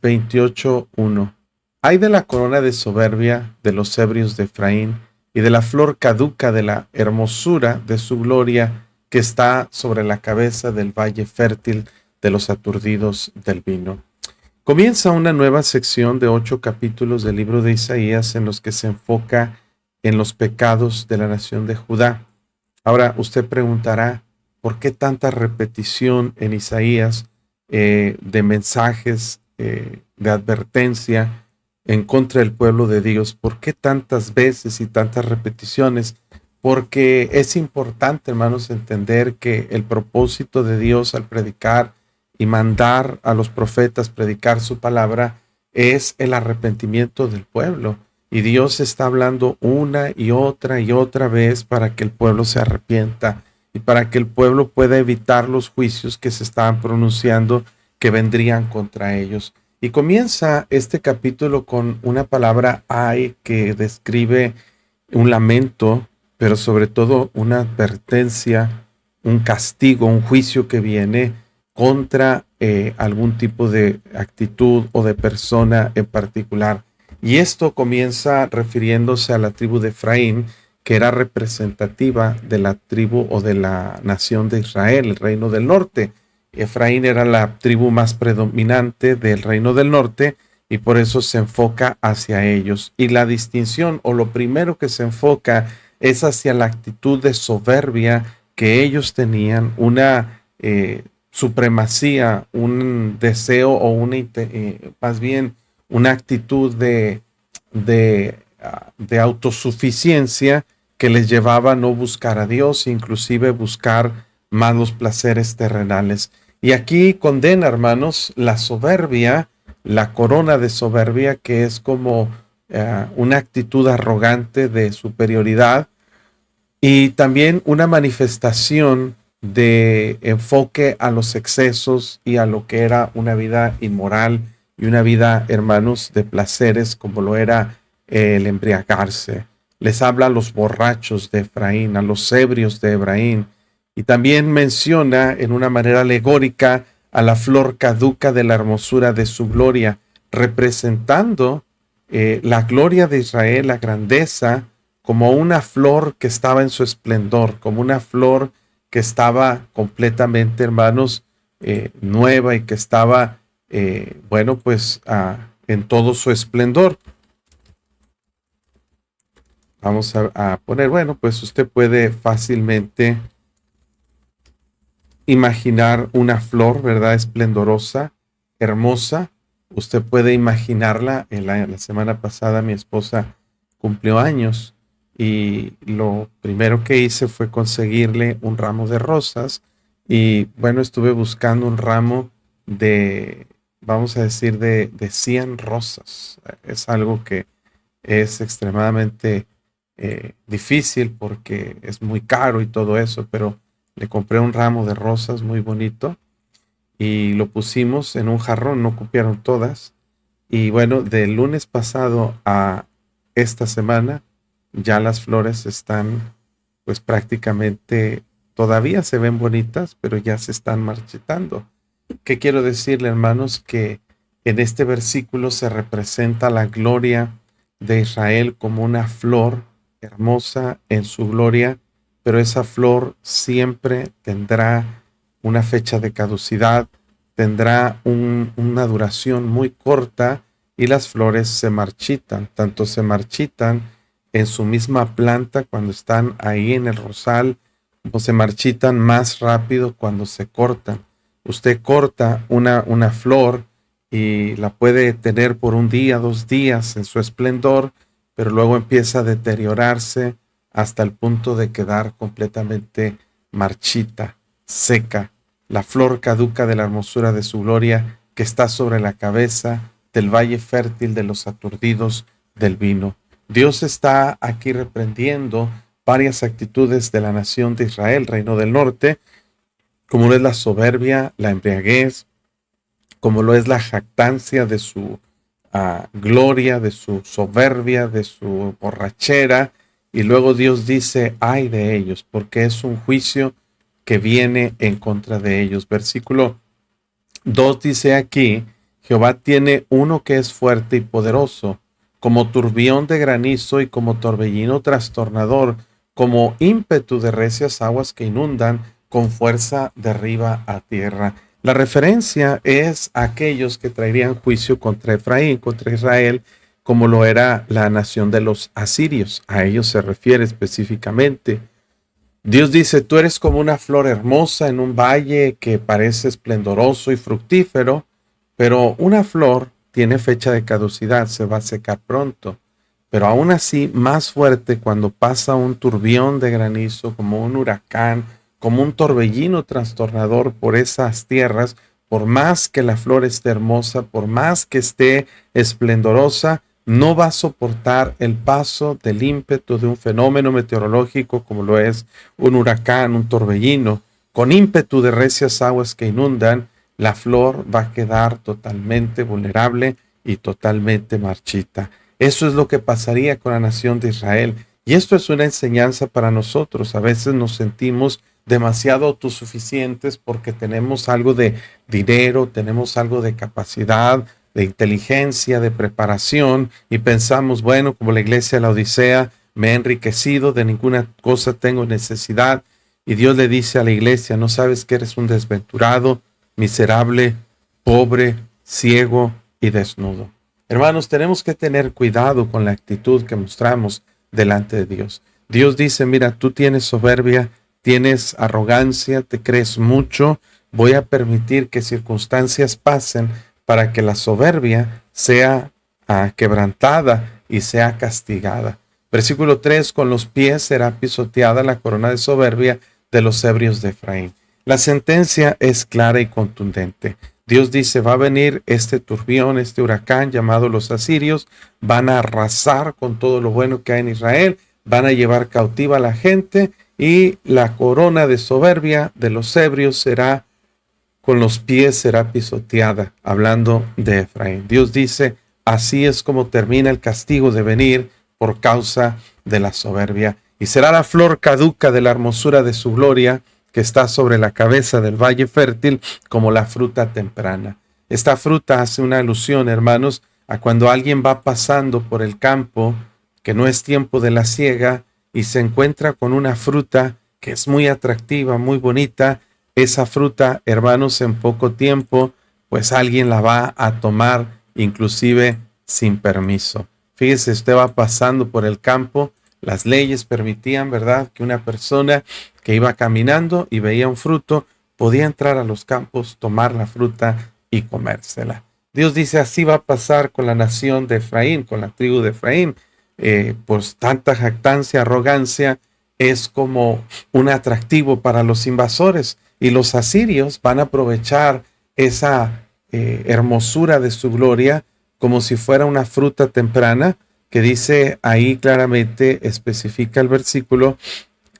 28:1. Ay de la corona de soberbia de los ebrios de Efraín, y de la flor caduca de la hermosura de su gloria que está sobre la cabeza del valle fértil de los aturdidos del vino. Comienza una nueva sección de 8 capítulos del libro de Isaías en los que se enfoca en los pecados de la nación de Judá. Ahora usted preguntará, ¿por qué tanta repetición en Isaías de mensajes de advertencia en contra del pueblo de Dios? ¿Por qué tantas veces y tantas repeticiones? Porque es importante, hermanos, entender que el propósito de Dios al predicar y mandar a los profetas predicar su palabra es el arrepentimiento del pueblo. Y Dios está hablando una y otra vez para que el pueblo se arrepienta y para que el pueblo pueda evitar los juicios que se estaban pronunciando que vendrían contra ellos. Y comienza este capítulo con una palabra ay que describe un lamento, pero sobre todo una advertencia, un castigo, un juicio que viene contra algún tipo de actitud o de persona en particular. Y esto comienza refiriéndose a la tribu de Efraín, que era representativa de la tribu o de la nación de Israel, el reino del norte. Efraín era la tribu más predominante del reino del norte y por eso se enfoca hacia ellos. Y la distinción o lo primero que se enfoca es hacia la actitud de soberbia que ellos tenían, una supremacía, un deseo o más bien una actitud de autosuficiencia que les llevaba a no buscar a Dios, inclusive buscar más los placeres terrenales. Y aquí condena, hermanos, la soberbia, la corona de soberbia, que es como una actitud arrogante de superioridad y también una manifestación de enfoque a los excesos y a lo que era una vida inmoral y una vida, hermanos, de placeres como lo era el embriagarse. Les habla a los borrachos de Efraín, a los ebrios de Efraín, y también menciona en una manera alegórica a la flor caduca de la hermosura de su gloria, representando la gloria de Israel, la grandeza, como una flor que estaba en su esplendor, como una flor que estaba completamente, hermanos, nueva y que estaba, en todo su esplendor. Vamos a poner, pues usted puede fácilmente imaginar una flor, ¿verdad? Esplendorosa, hermosa. Usted puede imaginarla. La semana pasada mi esposa cumplió años y lo primero que hice fue conseguirle un ramo de rosas y estuve buscando un ramo de, vamos a decir, de 100 rosas. Es algo que es extremadamente difícil porque es muy caro y todo eso, pero le compré un ramo de rosas muy bonito y lo pusimos en un jarrón, no cupieron todas. Y del lunes pasado a esta semana, ya las flores están, pues prácticamente, todavía se ven bonitas, pero ya se están marchitando. ¿Qué quiero decirle, hermanos? Que en este versículo se representa la gloria de Israel como una flor hermosa en su gloria, pero esa flor siempre tendrá una fecha de caducidad, tendrá una duración muy corta y las flores se marchitan, tanto se marchitan en su misma planta cuando están ahí en el rosal, o se marchitan más rápido cuando se cortan. Usted corta una flor y la puede tener por un día, 2 días en su esplendor, pero luego empieza a deteriorarse hasta el punto de quedar completamente marchita, seca. La flor caduca de la hermosura de su gloria que está sobre la cabeza del valle fértil de los aturdidos del vino. Dios está aquí reprendiendo varias actitudes de la nación de Israel, reino del norte, como lo es la soberbia, la embriaguez, como lo es la jactancia de su gloria, de su soberbia, de su borrachera. Y luego Dios dice, ay de ellos, porque es un juicio que viene en contra de ellos. Versículo 2 dice aquí, Jehová tiene uno que es fuerte y poderoso, como turbión de granizo y como torbellino trastornador, como ímpetu de recias aguas que inundan, con fuerza de arriba a tierra. La referencia es a aquellos que traerían juicio contra Efraín, contra Israel, como lo era la nación de los asirios. A ellos se refiere específicamente. Dios dice, tú eres como una flor hermosa en un valle que parece esplendoroso y fructífero, pero una flor tiene fecha de caducidad, se va a secar pronto. Pero aún así, más fuerte cuando pasa un turbión de granizo, como un huracán, como un torbellino trastornador por esas tierras, por más que la flor esté hermosa, por más que esté esplendorosa, no va a soportar el paso del ímpetu de un fenómeno meteorológico como lo es un huracán, un torbellino. Con ímpetu de recias aguas que inundan, la flor va a quedar totalmente vulnerable y totalmente marchita. Eso es lo que pasaría con la nación de Israel. Y esto es una enseñanza para nosotros. A veces nos sentimos demasiado autosuficientes porque tenemos algo de dinero, tenemos algo de capacidad, de inteligencia, de preparación, y pensamos, bueno, como la iglesia de la Odisea, me he enriquecido, de ninguna cosa tengo necesidad. Y Dios le dice a la iglesia, no sabes que eres un desventurado, miserable, pobre, ciego y desnudo. Hermanos, tenemos que tener cuidado con la actitud que mostramos delante de Dios. Dios dice, mira, tú tienes soberbia, tienes arrogancia, te crees mucho, voy a permitir que circunstancias pasen para que la soberbia sea quebrantada y sea castigada. Versículo 3, con los pies será pisoteada la corona de soberbia de los ebrios de Efraín. La sentencia es clara y contundente. Dios dice, va a venir este turbión, este huracán llamado los asirios, van a arrasar con todo lo bueno que hay en Israel, van a llevar cautiva a la gente y la corona de soberbia de los ebrios será, con los pies será pisoteada, hablando de Efraín. Dios dice, así es como termina el castigo de venir por causa de la soberbia. Y será la flor caduca de la hermosura de su gloria, que está sobre la cabeza del valle fértil, como la fruta temprana. Esta fruta hace una alusión, hermanos, a cuando alguien va pasando por el campo, que no es tiempo de la siega, y se encuentra con una fruta que es muy atractiva, muy bonita. Esa fruta, hermanos, en poco tiempo, pues alguien la va a tomar, inclusive sin permiso. Fíjese, usted va pasando por el campo, las leyes permitían, ¿verdad?, que una persona que iba caminando y veía un fruto, podía entrar a los campos, tomar la fruta y comérsela. Dios dice, así va a pasar con la nación de Efraín, con la tribu de Efraín. Pues tanta jactancia, arrogancia, es como un atractivo para los invasores. Y los asirios van a aprovechar esa hermosura de su gloria como si fuera una fruta temprana, que dice ahí claramente, especifica el versículo,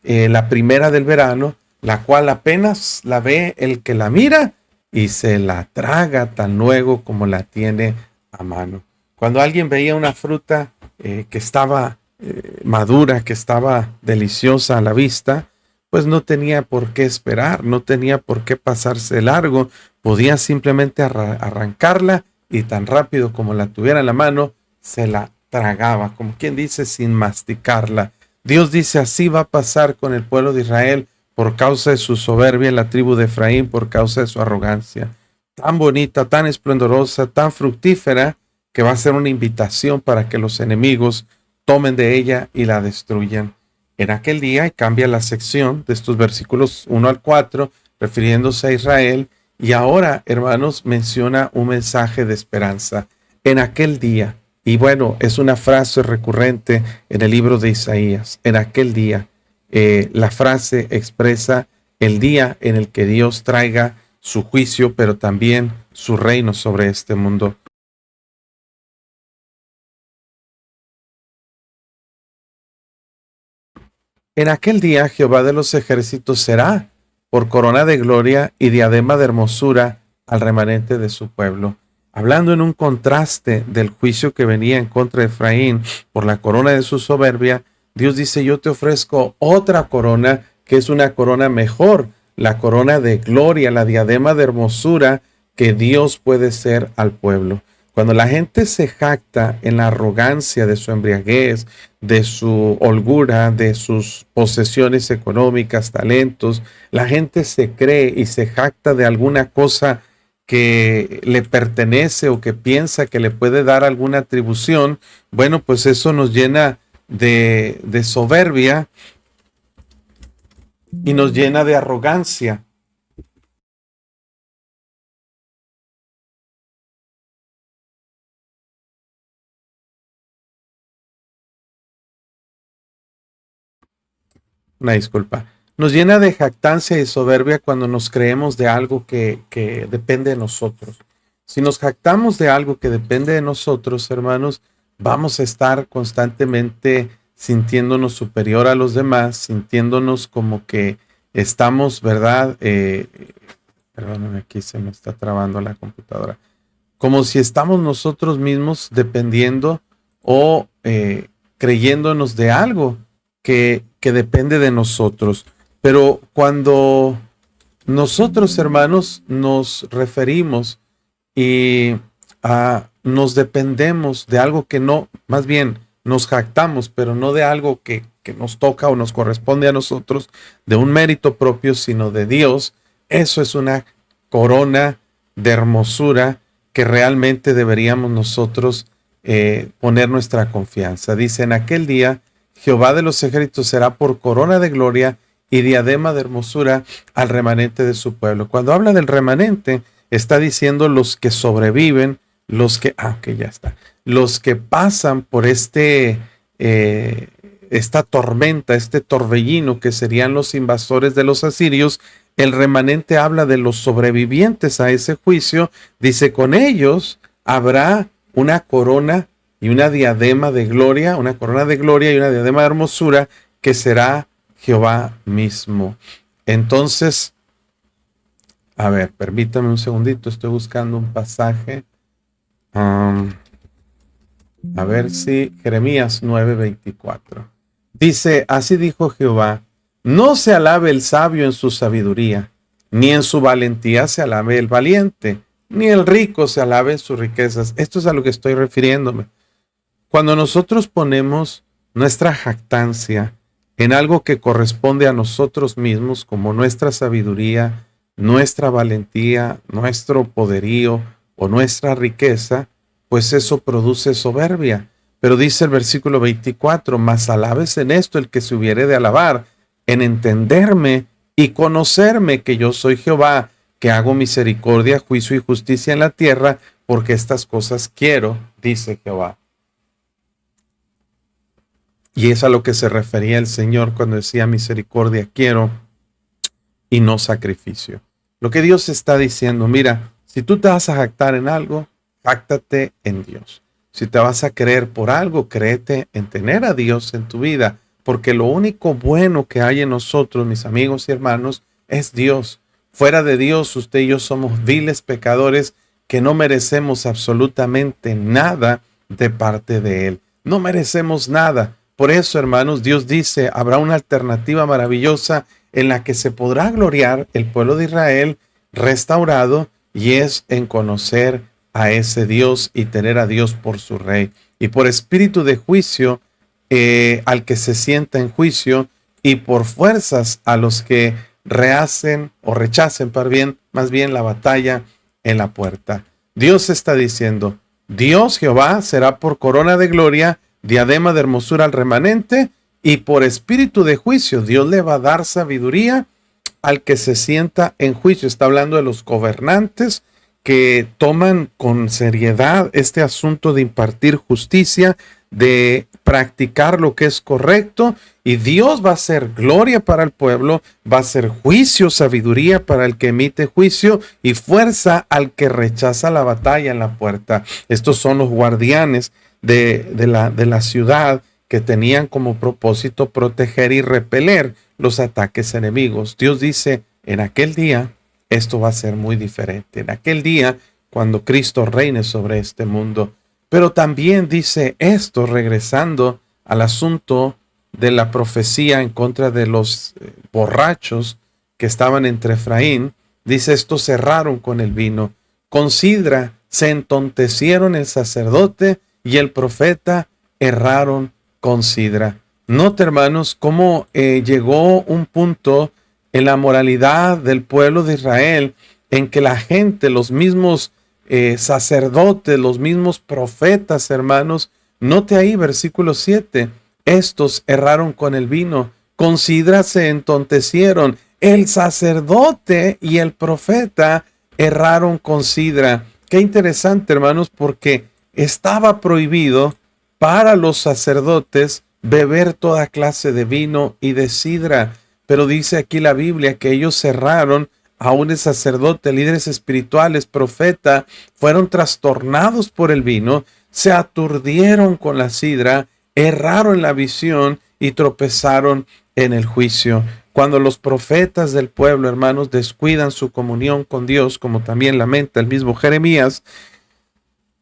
la primera del verano, la cual apenas la ve el que la mira y se la traga tan luego como la tiene a mano. Cuando alguien veía una fruta que estaba madura, que estaba deliciosa a la vista, pues no tenía por qué esperar, no tenía por qué pasarse largo, podía simplemente arrancarla y tan rápido como la tuviera en la mano, se la tragaba, como quien dice, sin masticarla. Dios dice, así va a pasar con el pueblo de Israel por causa de su soberbia, la tribu de Efraín por causa de su arrogancia. Tan bonita, tan esplendorosa, tan fructífera, que va a ser una invitación para que los enemigos tomen de ella y la destruyan. En aquel día, y cambia la sección de estos versículos 1 al 4, refiriéndose a Israel, y ahora, hermanos, menciona un mensaje de esperanza. En aquel día, y bueno, es una frase recurrente en el libro de Isaías, en aquel día. La frase expresa el día en el que Dios traiga su juicio, pero también su reino sobre este mundo. En aquel día Jehová de los ejércitos será por corona de gloria y diadema de hermosura al remanente de su pueblo. Hablando en un contraste del juicio que venía en contra de Efraín por la corona de su soberbia, Dios dice, yo te ofrezco otra corona que es una corona mejor, la corona de gloria, la diadema de hermosura que Dios puede ser al pueblo. Cuando la gente se jacta en la arrogancia de su embriaguez, de su holgura, de sus posesiones económicas, talentos, la gente se cree y se jacta de alguna cosa que le pertenece o que piensa que le puede dar alguna atribución. Bueno, pues eso nos llena de soberbia y nos llena de arrogancia. Una disculpa. Nos llena de jactancia y soberbia cuando nos creemos de algo que depende de nosotros. Si nos jactamos de algo que depende de nosotros, hermanos, vamos a estar constantemente sintiéndonos superior a los demás, sintiéndonos como que estamos, ¿verdad? Perdóname, aquí se me está trabando la computadora. Como si estamos nosotros mismos dependiendo o creyéndonos de algo que depende de nosotros. Pero cuando nosotros, hermanos, nos referimos y nos dependemos de algo que no, más bien nos jactamos, pero no de algo que nos toca o nos corresponde a nosotros, de un mérito propio, sino de Dios, eso es una corona de hermosura que realmente deberíamos nosotros poner nuestra confianza. Dice, en aquel día, Jehová de los ejércitos será por corona de gloria y diadema de hermosura al remanente de su pueblo. Cuando habla del remanente, está diciendo los que sobreviven, los que, ya está, los que pasan por esta tormenta, este torbellino que serían los invasores de los asirios. El remanente habla de los sobrevivientes a ese juicio. Dice, con ellos habrá una corona y una diadema de gloria, una corona de gloria y una diadema de hermosura que será Jehová mismo. Entonces, a ver, permítame un segundito, estoy buscando un pasaje. A ver si Jeremías 9:24. Dice, así dijo Jehová, no se alabe el sabio en su sabiduría, ni en su valentía se alabe el valiente, ni el rico se alabe en sus riquezas. Esto es a lo que estoy refiriéndome. Cuando nosotros ponemos nuestra jactancia en algo que corresponde a nosotros mismos, como nuestra sabiduría, nuestra valentía, nuestro poderío o nuestra riqueza, pues eso produce soberbia. Pero dice el versículo 24, mas alabes en esto el que se hubiere de alabar, en entenderme y conocerme que yo soy Jehová, que hago misericordia, juicio y justicia en la tierra, porque estas cosas quiero, dice Jehová. Y es a lo que se refería el Señor cuando decía misericordia quiero y no sacrificio. Lo que Dios está diciendo, mira, si tú te vas a jactar en algo, jáctate en Dios. Si te vas a creer por algo, créete en tener a Dios en tu vida, porque lo único bueno que hay en nosotros, mis amigos y hermanos, es Dios. Fuera de Dios, usted y yo somos viles pecadores que no merecemos absolutamente nada de parte de Él. No merecemos nada. Por eso, hermanos, Dios dice, habrá una alternativa maravillosa en la que se podrá gloriar el pueblo de Israel restaurado, y es en conocer a ese Dios y tener a Dios por su rey. Y por espíritu de juicio al que se sienta en juicio, y por fuerzas a los que rehacen o rechacen más bien la batalla en la puerta. Dios está diciendo, Dios Jehová será por corona de gloria, diadema de hermosura al remanente, y por espíritu de juicio Dios le va a dar sabiduría al que se sienta en juicio. Está hablando de los gobernantes que toman con seriedad este asunto de impartir justicia, de practicar lo que es correcto, y Dios va a ser gloria para el pueblo, va a ser juicio, sabiduría para el que emite juicio y fuerza al que rechaza la batalla en la puerta. Estos son los guardianes de la ciudad que tenían como propósito proteger y repeler los ataques enemigos. Dios dice, en aquel día esto va a ser muy diferente. En aquel día, cuando Cristo reine sobre este mundo. Pero también dice esto, regresando al asunto de la profecía en contra de los borrachos que estaban entre Efraín, dice, estos cerraron con el vino. con sidra, se entontecieron el sacerdote y el profeta, erraron con sidra. Note, hermanos, cómo llegó un punto en la moralidad del pueblo de Israel en que la gente, los mismos sacerdotes, los mismos profetas, hermanos, note ahí versículo 7, estos erraron con el vino, con sidra se entontecieron, el sacerdote y el profeta erraron con sidra. Qué interesante, hermanos, porque estaba prohibido para los sacerdotes beber toda clase de vino y de sidra. Pero dice aquí la Biblia que ellos cerraron, aún el sacerdote, líderes espirituales, profeta, fueron trastornados por el vino, se aturdieron con la sidra, erraron en la visión y tropezaron en el juicio. Cuando los profetas del pueblo, hermanos, descuidan su comunión con Dios, como también lamenta el mismo Jeremías,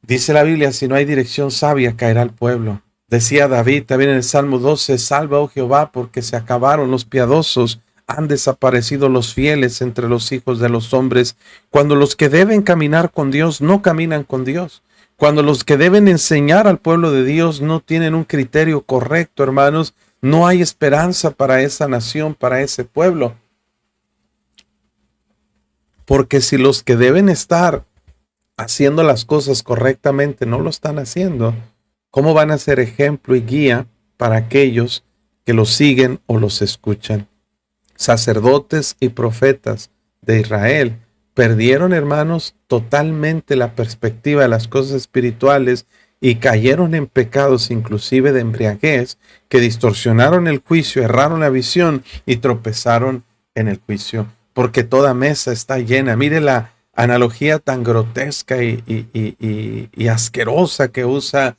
dice la Biblia, si no hay dirección sabia, caerá el pueblo. Decía David también en el Salmo 12, salva, oh Jehová, porque se acabaron los piadosos, han desaparecido los fieles entre los hijos de los hombres. Cuando los que deben caminar con Dios no caminan con Dios. Cuando los que deben enseñar al pueblo de Dios no tienen un criterio correcto, hermanos, no hay esperanza para esa nación, para ese pueblo. Porque si los que deben estar haciendo las cosas correctamente no lo están haciendo, ¿cómo van a ser ejemplo y guía para aquellos que los siguen o los escuchan? Sacerdotes y profetas de Israel perdieron, hermanos, totalmente la perspectiva de las cosas espirituales y cayeron en pecados inclusive de embriaguez, que distorsionaron el juicio, erraron la visión y tropezaron en el juicio. Porque toda mesa está llena. Mire la analogía tan grotesca y asquerosa que usa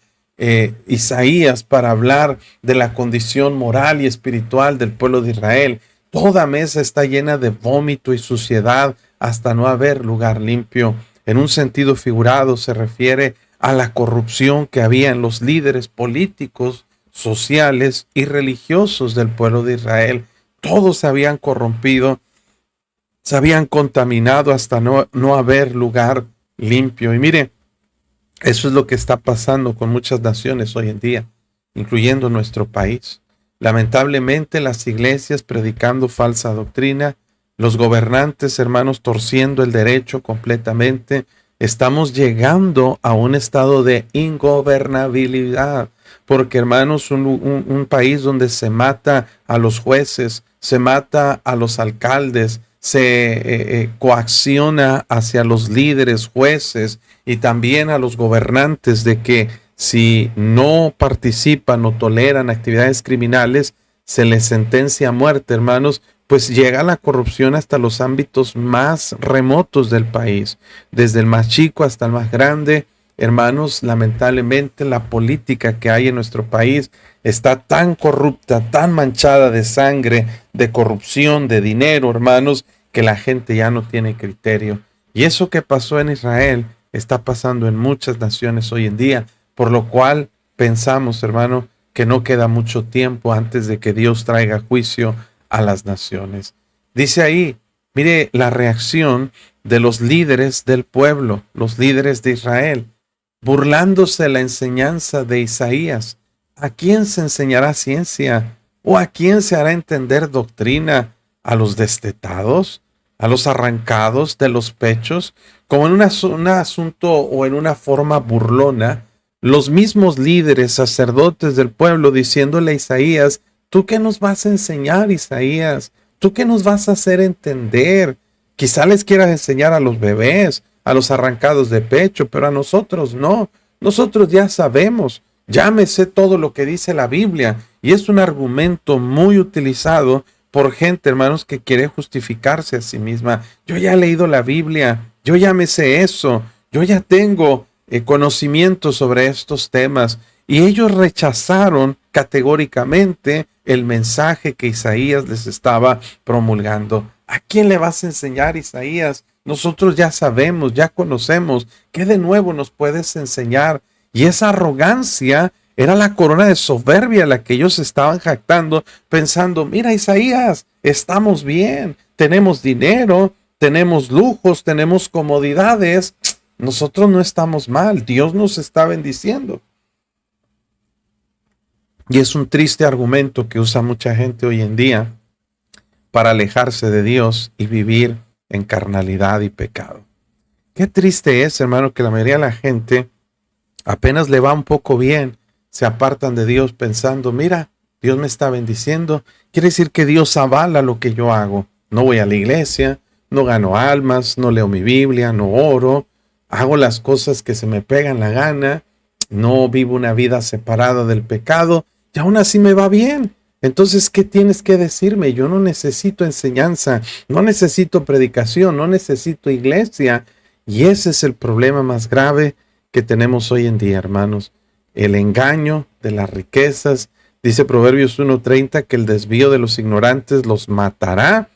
Isaías para hablar de la condición moral y espiritual del pueblo de Israel. Toda mesa está llena de vómito y suciedad hasta no haber lugar limpio. En un sentido figurado se refiere a la corrupción que había en los líderes políticos, sociales y religiosos del pueblo de Israel. Todos se habían corrompido, se habían contaminado hasta no haber lugar limpio. Y mire, eso es lo que está pasando con muchas naciones hoy en día, incluyendo nuestro país. Lamentablemente, las iglesias predicando falsa doctrina, los gobernantes, hermanos, torciendo el derecho completamente. Estamos llegando a un estado de ingobernabilidad, porque, hermanos, un país donde se mata a los jueces, se mata a los alcaldes, se coacciona hacia los líderes, jueces y también a los gobernantes de que si no participan o toleran actividades criminales, se les sentencia a muerte, hermanos. Pues llega la corrupción hasta los ámbitos más remotos del país, desde el más chico hasta el más grande. Hermanos, lamentablemente la política que hay en nuestro país está tan corrupta, tan manchada de sangre, de corrupción, de dinero, hermanos, que la gente ya no tiene criterio. Y eso que pasó en Israel está pasando en muchas naciones hoy en día, por lo cual pensamos, hermano, que no queda mucho tiempo antes de que Dios traiga juicio a las naciones. Dice ahí, mire la reacción de los líderes del pueblo, los líderes de Israel, burlándose de la enseñanza de Isaías. ¿A quién se enseñará ciencia? ¿O a quién se hará entender doctrina? ¿A los destetados? ¿A los arrancados de los pechos? Como en un asunto o en una forma burlona, los mismos líderes sacerdotes del pueblo diciéndole a Isaías, ¿tú qué nos vas a enseñar, Isaías? ¿Tú qué nos vas a hacer entender? Quizá les quieras enseñar a los bebés, a los arrancados de pecho, pero a nosotros no. Nosotros ya sabemos, ya me sé todo lo que dice la Biblia. Y es un argumento muy utilizado por gente, hermanos, que quiere justificarse a sí misma. Yo ya he leído la Biblia, yo ya me sé eso, yo ya tengo conocimiento sobre estos temas. Y ellos rechazaron categóricamente el mensaje que Isaías les estaba promulgando. ¿A quién le vas a enseñar, Isaías? Nosotros ya sabemos, ya conocemos. ¿Qué de nuevo nos puedes enseñar? Y esa arrogancia era la corona de soberbia a la que ellos estaban jactando, pensando, mira, Isaías, estamos bien, tenemos dinero, tenemos lujos, tenemos comodidades. nosotros no estamos mal, Dios nos está bendiciendo. Y es un triste argumento que usa mucha gente hoy en día para alejarse de Dios y vivir en carnalidad y pecado. Qué triste es, hermano, que la mayoría de la gente apenas le va un poco bien, se apartan de Dios pensando, mira, Dios me está bendiciendo, quiere decir que Dios avala lo que yo hago. No voy a la iglesia, no gano almas, no leo mi Biblia, no oro, hago las cosas que se me pegan la gana, no vivo una vida separada del pecado y aún así me va bien. Entonces, ¿qué tienes que decirme? Yo no necesito enseñanza, no necesito predicación, no necesito iglesia. Y ese es el problema más grave que tenemos hoy en día, hermanos. El engaño de las riquezas. Dice Proverbios 1:30 que el desvío de los ignorantes los matará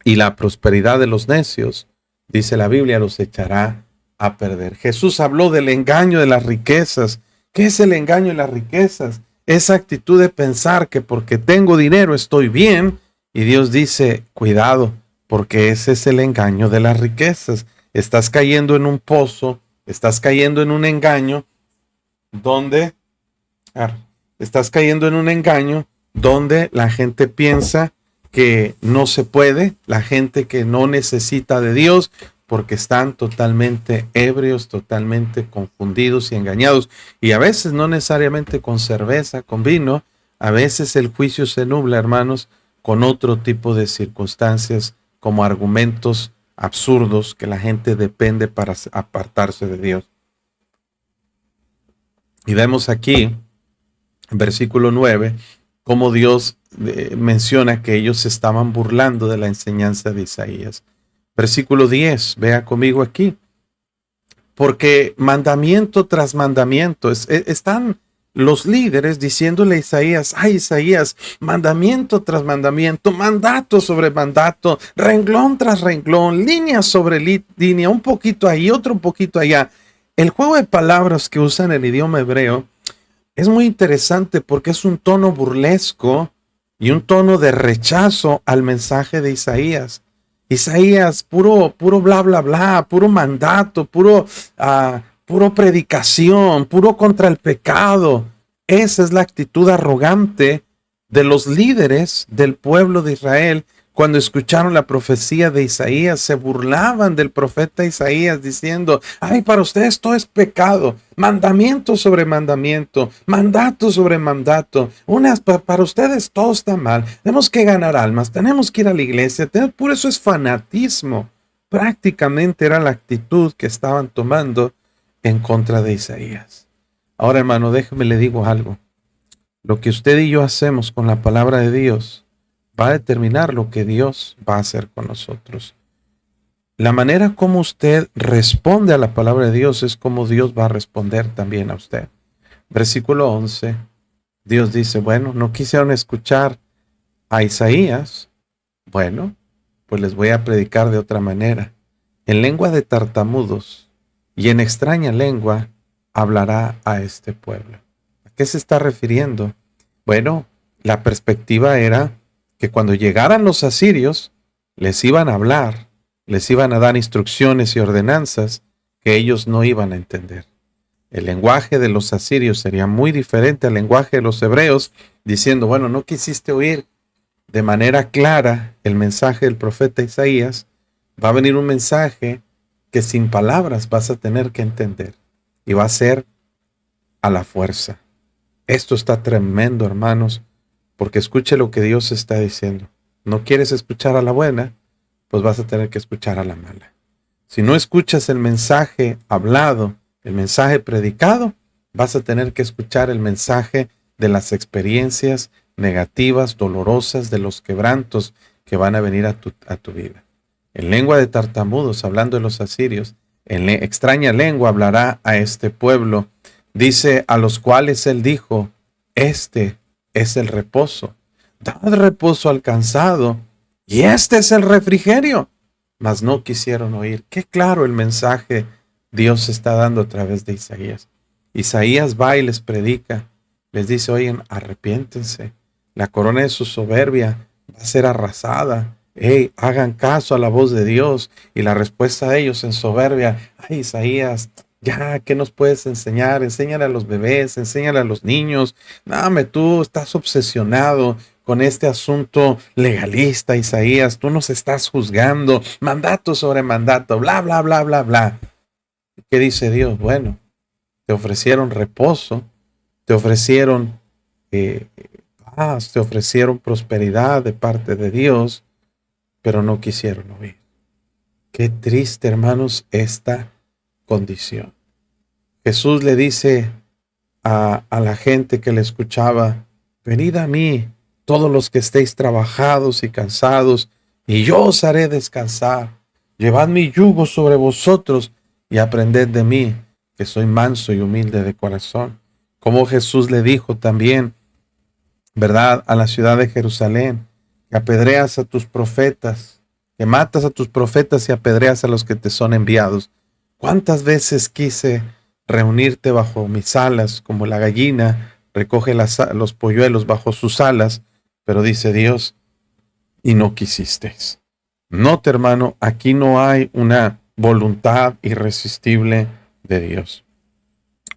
y la prosperidad de los necios, dice la Biblia, los echará a perder. Jesús habló del engaño de las riquezas. ¿Qué es el engaño de las riquezas? Esa actitud de pensar que porque tengo dinero estoy bien, y Dios dice, cuidado, porque ese es el engaño de las riquezas. Estás cayendo en un pozo, estás cayendo en un engaño donde la gente piensa que no se puede, la gente que no necesita de Dios, porque están totalmente ebrios, totalmente confundidos y engañados. Y a veces no necesariamente con cerveza, con vino, a veces el juicio se nubla, hermanos, con otro tipo de circunstancias, como argumentos absurdos que la gente depende para apartarse de Dios. Y vemos aquí, en versículo 9, cómo Dios menciona que ellos se estaban burlando de la enseñanza de Isaías. Versículo 10, vea conmigo aquí. Porque mandamiento tras mandamiento, están los líderes diciéndole a Isaías, ay Isaías, mandamiento tras mandamiento, mandato sobre mandato, renglón tras renglón, línea sobre línea, un poquito ahí, otro un poquito allá. El juego de palabras que usan en el idioma hebreo es muy interesante porque es un tono burlesco y un tono de rechazo al mensaje de Isaías. Isaías, puro bla, bla, bla, puro mandato, puro predicación, puro contra el pecado. Esa es la actitud arrogante de los líderes del pueblo de Israel. Cuando escucharon la profecía de Isaías, se burlaban del profeta Isaías diciendo, ay, para ustedes todo es pecado, mandamiento sobre mandamiento, mandato sobre mandato, para ustedes todo está mal, tenemos que ganar almas, tenemos que ir a la iglesia, por eso es fanatismo. Prácticamente era la actitud que estaban tomando en contra de Isaías. Ahora, hermano, déjeme le digo algo. Lo que usted y yo hacemos con la palabra de Dios va a determinar lo que Dios va a hacer con nosotros. La manera como usted responde a la palabra de Dios es como Dios va a responder también a usted. Versículo 11, Dios dice, bueno, no quisieron escuchar a Isaías, bueno, pues les voy a predicar de otra manera. En lengua de tartamudos y en extraña lengua hablará a este pueblo. ¿A qué se está refiriendo? Bueno, la perspectiva era que cuando llegaran los asirios, les iban a hablar, les iban a dar instrucciones y ordenanzas que ellos no iban a entender. El lenguaje de los asirios sería muy diferente al lenguaje de los hebreos, diciendo, bueno, no quisiste oír de manera clara el mensaje del profeta Isaías, va a venir un mensaje que sin palabras vas a tener que entender, y va a ser a la fuerza. Esto está tremendo, hermanos, porque escuche lo que Dios está diciendo. ¿No quieres escuchar a la buena? Pues vas a tener que escuchar a la mala. Si no escuchas el mensaje hablado, el mensaje predicado, vas a tener que escuchar el mensaje de las experiencias negativas, dolorosas, de los quebrantos que van a venir a tu vida. En lengua de tartamudos, hablando de los asirios, en extraña lengua hablará a este pueblo. Dice, a los cuales él dijo, este es el reposo. Dad reposo al cansado, y este es el refrigerio. Mas no quisieron oír. Qué claro el mensaje Dios está dando a través de Isaías. Isaías va y les predica, les dice, oigan, arrepiéntense. La corona de su soberbia va a ser arrasada. hey, hagan caso a la voz de Dios. Y la respuesta de ellos en soberbia, ay, Isaías, ya, ¿qué nos puedes enseñar? Enséñale a los bebés, enséñale a los niños. Dame, tú estás obsesionado con este asunto legalista, Isaías. Tú nos estás juzgando, mandato sobre mandato, bla, bla, bla, bla, bla. ¿Qué dice Dios? Bueno, te ofrecieron reposo, te ofrecieron paz, te ofrecieron prosperidad de parte de Dios, pero no quisieron oír. Qué triste, hermanos, esta condición. Jesús le dice a la gente que le escuchaba, venid a mí, todos los que estéis trabajados y cansados, y yo os haré descansar. Llevad mi yugo sobre vosotros y aprended de mí, que soy manso y humilde de corazón. Como Jesús le dijo también, ¿verdad?, a la ciudad de Jerusalén, que apedreas a tus profetas, que matas a tus profetas y apedreas a los que te son enviados. ¿Cuántas veces quise reunirte bajo mis alas, como la gallina recoge los polluelos bajo sus alas? Pero dice Dios, y no quisisteis. Note, hermano, aquí no hay una voluntad irresistible de Dios.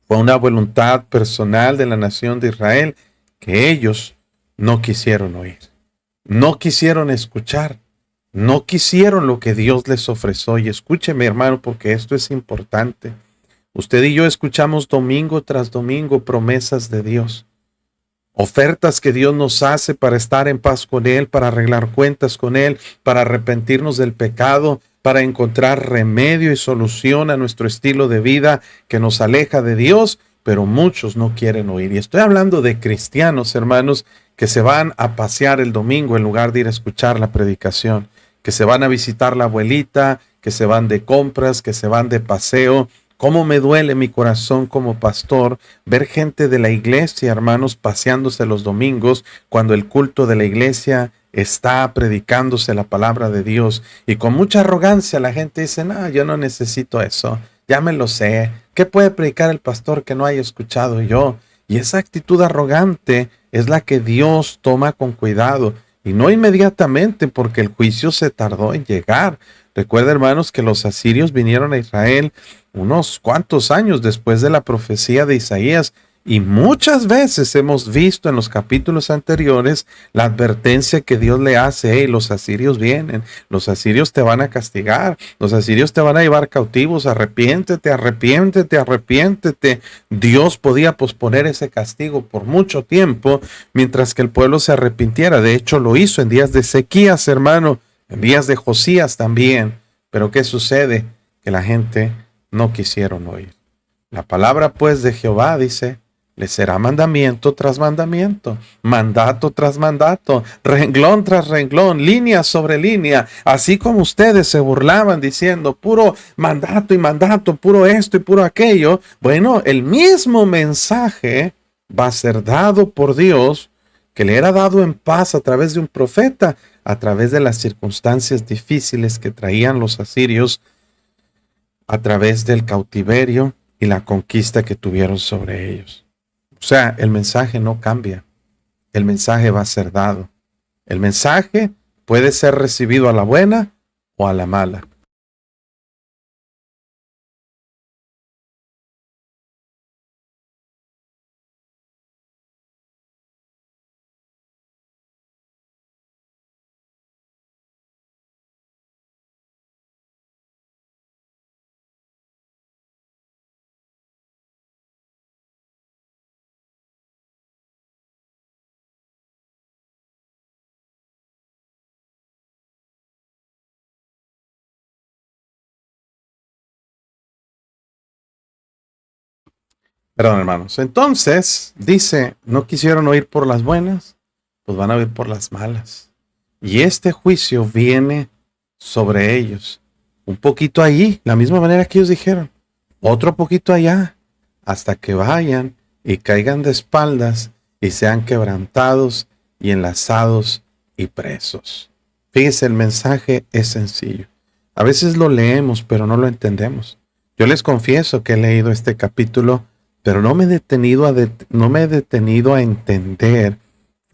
Fue una voluntad personal de la nación de Israel que ellos no quisieron oír, no quisieron escuchar, no quisieron lo que Dios les ofreció. Y escúcheme, hermano, porque esto es importante. Usted y yo escuchamos domingo tras domingo promesas de Dios, ofertas que Dios nos hace para estar en paz con Él, para arreglar cuentas con Él, para arrepentirnos del pecado, para encontrar remedio y solución a nuestro estilo de vida que nos aleja de Dios, pero muchos no quieren oír. Y estoy hablando de cristianos, hermanos, que se van a pasear el domingo en lugar de ir a escuchar la predicación, que se van a visitar la abuelita, que se van de compras, que se van de paseo. Cómo me duele mi corazón como pastor ver gente de la iglesia, hermanos, paseándose los domingos cuando el culto de la iglesia está predicándose la palabra de Dios. Y con mucha arrogancia la gente dice, no, yo no necesito eso, ya me lo sé. ¿Qué puede predicar el pastor que no haya escuchado yo? Y esa actitud arrogante es la que Dios toma con cuidado. Y no inmediatamente, porque el juicio se tardó en llegar. Recuerda, hermanos, que los asirios vinieron a Israel unos cuantos años después de la profecía de Isaías, y muchas veces hemos visto en los capítulos anteriores la advertencia que Dios le hace: hey, los asirios vienen, los asirios te van a castigar, los asirios te van a llevar cautivos, arrepiéntete, arrepiéntete, arrepiéntete. Dios podía posponer ese castigo por mucho tiempo mientras que el pueblo se arrepintiera. De hecho, lo hizo en días de Ezequías, hermano, en días de Josías también. Pero ¿qué sucede? Que la gente no quisieron oír. La palabra pues de Jehová, dice, le será mandamiento tras mandamiento, mandato tras mandato, renglón tras renglón, línea sobre línea, así como ustedes se burlaban diciendo puro mandato y mandato, puro esto y puro aquello. Bueno, el mismo mensaje va a ser dado por Dios, que le era dado en paz a través de un profeta, a través de las circunstancias difíciles que traían los asirios, a través del cautiverio y la conquista que tuvieron sobre ellos. O sea, el mensaje no cambia. El mensaje va a ser dado. El mensaje puede ser recibido a la buena o a la mala. Perdón, hermanos. Entonces, dice, no quisieron oír por las buenas, pues van a oír por las malas. Y este juicio viene sobre ellos. Un poquito allí, la misma manera que ellos dijeron. Otro poquito allá, hasta que vayan y caigan de espaldas y sean quebrantados y enlazados y presos. Fíjense, el mensaje es sencillo. A veces lo leemos, pero no lo entendemos. Yo les confieso que he leído este capítulo, pero no me he detenido a entender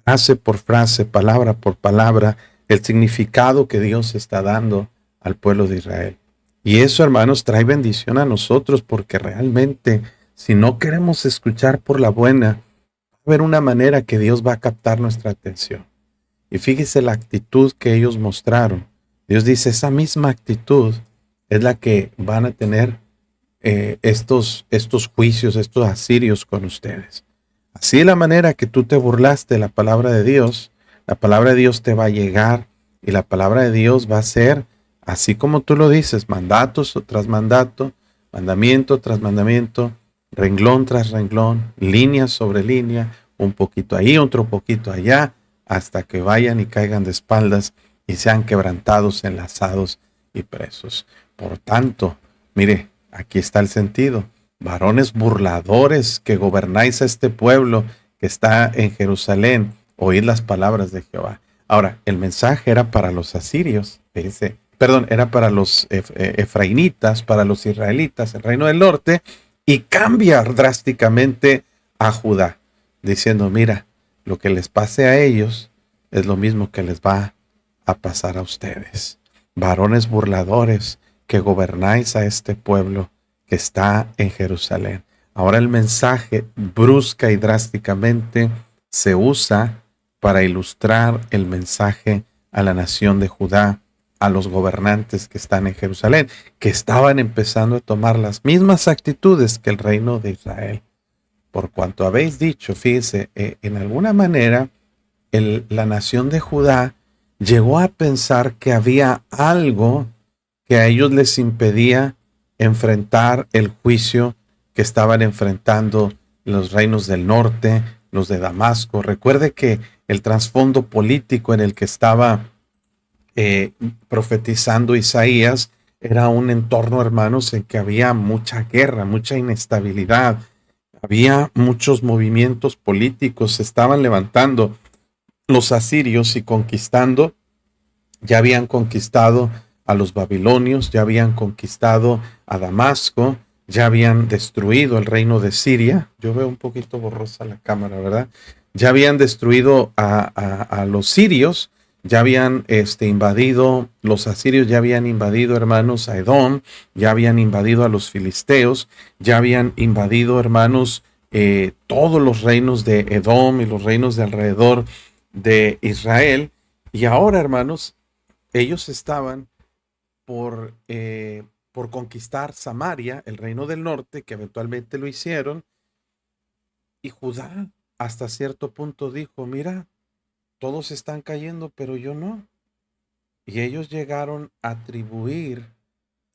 frase por frase, palabra por palabra, el significado que Dios está dando al pueblo de Israel. Y eso, hermanos, trae bendición a nosotros porque realmente, si no queremos escuchar por la buena, va a haber una manera que Dios va a captar nuestra atención. Y fíjese la actitud que ellos mostraron. Dios dice, esa misma actitud es la que van a tener estos juicios, estos asirios con ustedes. Así de la manera que tú te burlaste de la palabra de Dios, la palabra de Dios te va a llegar y la palabra de Dios va a ser, así como tú lo dices, mandatos tras mandato, mandamiento tras mandamiento, renglón tras renglón, línea sobre línea, un poquito ahí, otro poquito allá, hasta que vayan y caigan de espaldas y sean quebrantados, enlazados y presos. Por tanto, mire, aquí está el sentido. Varones burladores que gobernáis a este pueblo que está en Jerusalén, oíd las palabras de Jehová. Ahora, el mensaje era para los asirios, era para los efraínitas, para los israelitas, el reino del norte, y cambia drásticamente a Judá, diciendo, mira, lo que les pase a ellos es lo mismo que les va a pasar a ustedes. Varones burladores que gobernáis a este pueblo que está en Jerusalén. Ahora el mensaje brusca y drásticamente se usa para ilustrar el mensaje a la nación de Judá, a los gobernantes que están en Jerusalén, que estaban empezando a tomar las mismas actitudes que el reino de Israel. Por cuanto habéis dicho, fíjense, en alguna manera la nación de Judá llegó a pensar que había algo que a ellos les impedía enfrentar el juicio que estaban enfrentando los reinos del norte, los de Damasco. Recuerde que el trasfondo político en el que estaba profetizando Isaías era un entorno, hermanos, en que había mucha guerra, mucha inestabilidad, había muchos movimientos políticos, se estaban levantando los asirios y conquistando. Ya habían conquistado a los babilonios, ya habían conquistado a Damasco, ya habían destruido el reino de Siria. Yo veo un poquito borrosa la cámara, ¿verdad? Ya habían destruido a los sirios, ya habían invadido, los asirios ya habían invadido, hermanos, a Edom, ya habían invadido a los filisteos, ya habían invadido, hermanos, todos los reinos de Edom y los reinos de alrededor de Israel. Y ahora, hermanos, ellos estaban por conquistar Samaria, el reino del norte, que eventualmente lo hicieron, y Judá hasta cierto punto dijo, mira, todos están cayendo, pero yo no. Y ellos llegaron a atribuir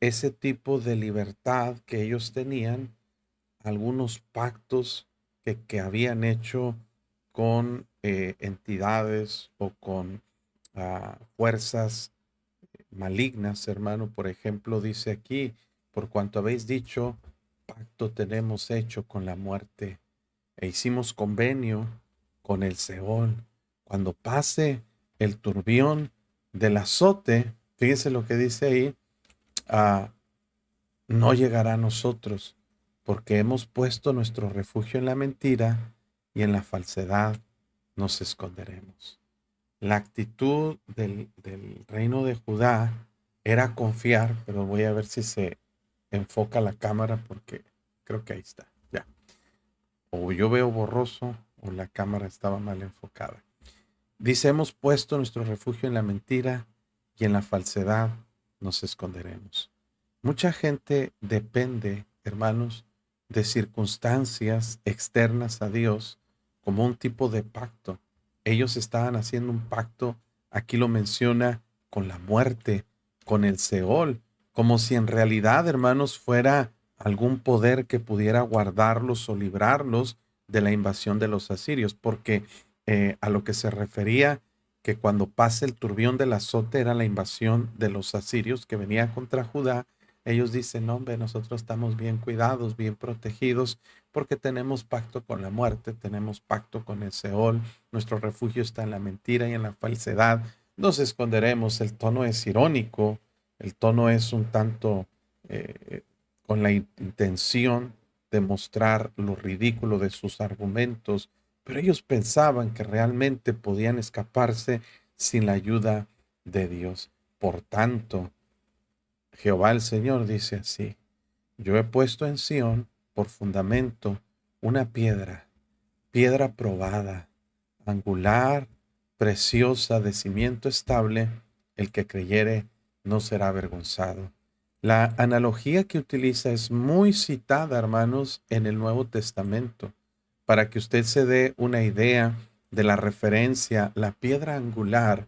ese tipo de libertad que ellos tenían, algunos pactos que habían hecho con entidades o con fuerzas malignas, hermano. Por ejemplo, dice aquí, por cuanto habéis dicho, pacto tenemos hecho con la muerte e hicimos convenio con el Seol. Cuando pase el turbión del azote, fíjese lo que dice ahí, ah, no llegará a nosotros, porque hemos puesto nuestro refugio en la mentira y en la falsedad nos esconderemos. La actitud del reino de Judá era confiar, pero voy a ver si se enfoca la cámara porque creo que ahí está, ya. O yo veo borroso o la cámara estaba mal enfocada. Dice, hemos puesto nuestro refugio en la mentira y en la falsedad nos esconderemos. Mucha gente depende, hermanos, de circunstancias externas a Dios como un tipo de pacto. Ellos estaban haciendo un pacto, aquí lo menciona, con la muerte, con el Seol, como si en realidad, hermanos, fuera algún poder que pudiera guardarlos o librarlos de la invasión de los asirios, porque a lo que se refería que cuando pase el turbión del azote era la invasión de los asirios que venía contra Judá. Ellos dicen, no, hombre, nosotros estamos bien cuidados, bien protegidos, porque tenemos pacto con la muerte, tenemos pacto con el Seol, nuestro refugio está en la mentira y en la falsedad, nos esconderemos. El tono es irónico, el tono es un tanto con la intención de mostrar lo ridículo de sus argumentos, pero ellos pensaban que realmente podían escaparse sin la ayuda de Dios. Por tanto, Jehová el Señor dice así: yo he puesto en Sión por fundamento una piedra, piedra probada, angular, preciosa, de cimiento estable. El que creyere no será avergonzado. La analogía que utiliza es muy citada, hermanos, en el Nuevo Testamento. Para que usted se dé una idea de la referencia, la piedra angular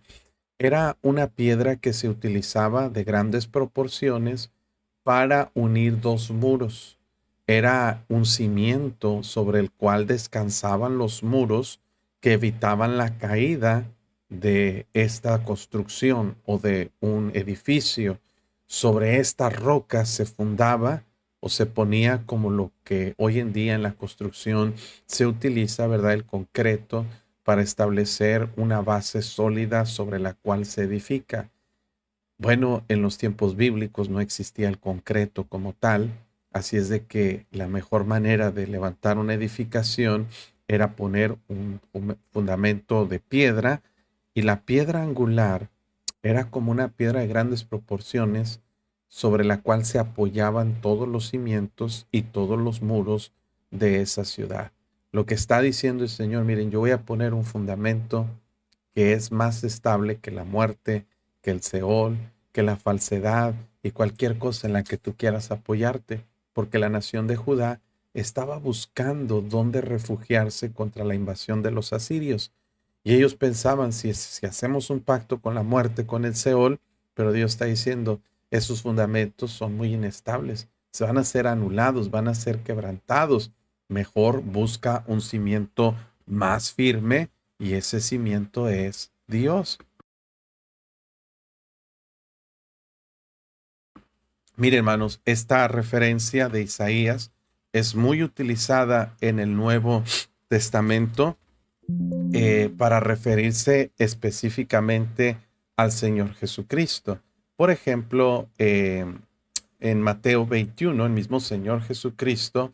era una piedra que se utilizaba de grandes proporciones para unir dos muros. Era un cimiento sobre el cual descansaban los muros que evitaban la caída de esta construcción o de un edificio. Sobre esta roca se fundaba o se ponía como lo que hoy en día en la construcción se utiliza, ¿verdad? El concreto para establecer una base sólida sobre la cual se edifica. Bueno, en los tiempos bíblicos no existía el concreto como tal, así es de que la mejor manera de levantar una edificación era poner un fundamento de piedra, y la piedra angular era como una piedra de grandes proporciones sobre la cual se apoyaban todos los cimientos y todos los muros de esa ciudad. Lo que está diciendo el Señor: miren, yo voy a poner un fundamento que es más estable que la muerte, que el Seol, que la falsedad y cualquier cosa en la que tú quieras apoyarte, porque la nación de Judá estaba buscando dónde refugiarse contra la invasión de los asirios. Y ellos pensaban: si hacemos un pacto con la muerte, con el Seol, pero Dios está diciendo, esos fundamentos son muy inestables, se van a ser anulados, van a ser quebrantados. Mejor busca un cimiento más firme, y ese cimiento es Dios. Mire, hermanos, esta referencia de Isaías es muy utilizada en el Nuevo Testamento para referirse específicamente al Señor Jesucristo. Por ejemplo, en Mateo 21, el mismo Señor Jesucristo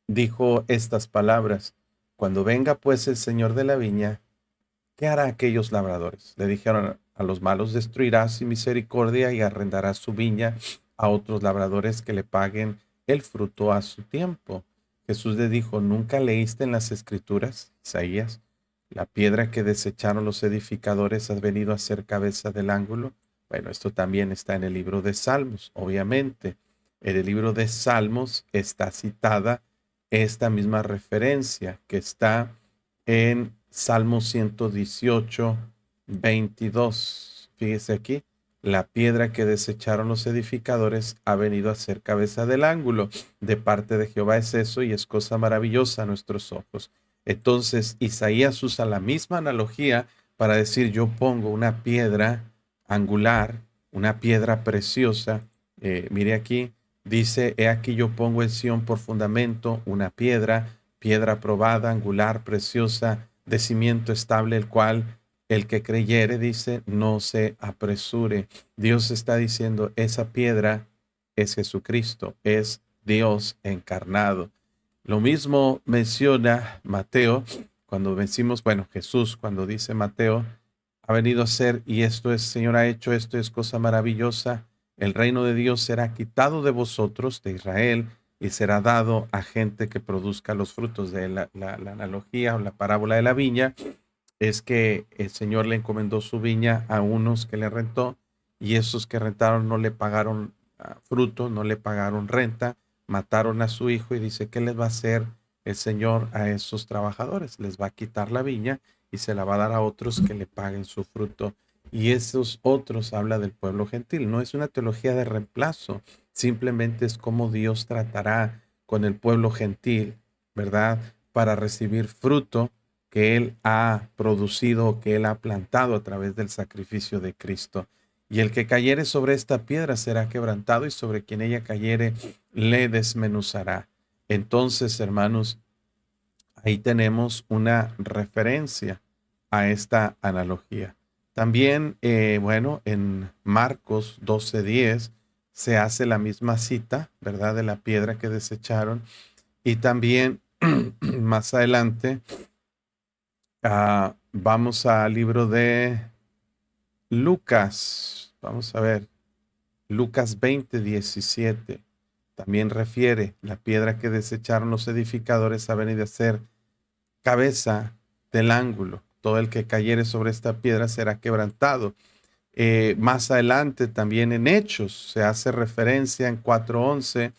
dijo estas palabras: cuando venga pues el Señor de la viña, ¿qué hará aquellos labradores? Le dijeron: a los malos destruirá sin misericordia y arrendará su viña a otros labradores que le paguen el fruto a su tiempo. Jesús le dijo: ¿nunca leíste en las Escrituras, Isaías, la piedra que desecharon los edificadores ha venido a ser cabeza del ángulo? Bueno, esto también está en el libro de Salmos, obviamente. En el libro de Salmos está citada esta misma referencia que está en Salmo 118, 22. Fíjese aquí: la piedra que desecharon los edificadores ha venido a ser cabeza del ángulo. De parte de Jehová es eso, y es cosa maravillosa a nuestros ojos. Entonces, Isaías usa la misma analogía para decir: yo pongo una piedra angular, una piedra preciosa. Mire aquí, dice: he aquí yo pongo en Sión por fundamento una piedra, piedra probada, angular, preciosa, de cimiento estable, el cual el que creyere, dice, no se apresure. Dios está diciendo: esa piedra es Jesucristo, es Dios encarnado. Lo mismo menciona Mateo cuando decimos, bueno, Jesús cuando dice Mateo, ha venido a ser, y esto es, Señor ha hecho, esto es cosa maravillosa. El reino de Dios será quitado de vosotros, de Israel, y será dado a gente que produzca los frutos. De la analogía o la parábola de la viña es que el Señor le encomendó su viña a unos que le rentó, y esos que rentaron no le pagaron fruto, no le pagaron renta, mataron a su hijo, y dice: ¿qué les va a hacer el Señor a esos trabajadores? Les va a quitar la viña y se la va a dar a otros que le paguen su fruto. Y esos otros habla del pueblo gentil. No es una teología de reemplazo, simplemente es cómo Dios tratará con el pueblo gentil, ¿verdad? Para recibir fruto que Él ha producido, que Él ha plantado a través del sacrificio de Cristo. Y el que cayere sobre esta piedra será quebrantado, y sobre quien ella cayere le desmenuzará. Entonces, hermanos, ahí tenemos una referencia a esta analogía. También, bueno, en Marcos 12:10 se hace la misma cita, ¿verdad? De la piedra que desecharon. Y también más adelante vamos al libro de Lucas, vamos a ver, Lucas 20:17 también refiere, la piedra que desecharon los edificadores ha venido a ser cabeza del ángulo. Todo el que cayere sobre esta piedra será quebrantado. Más adelante también en Hechos se hace referencia en 4:11,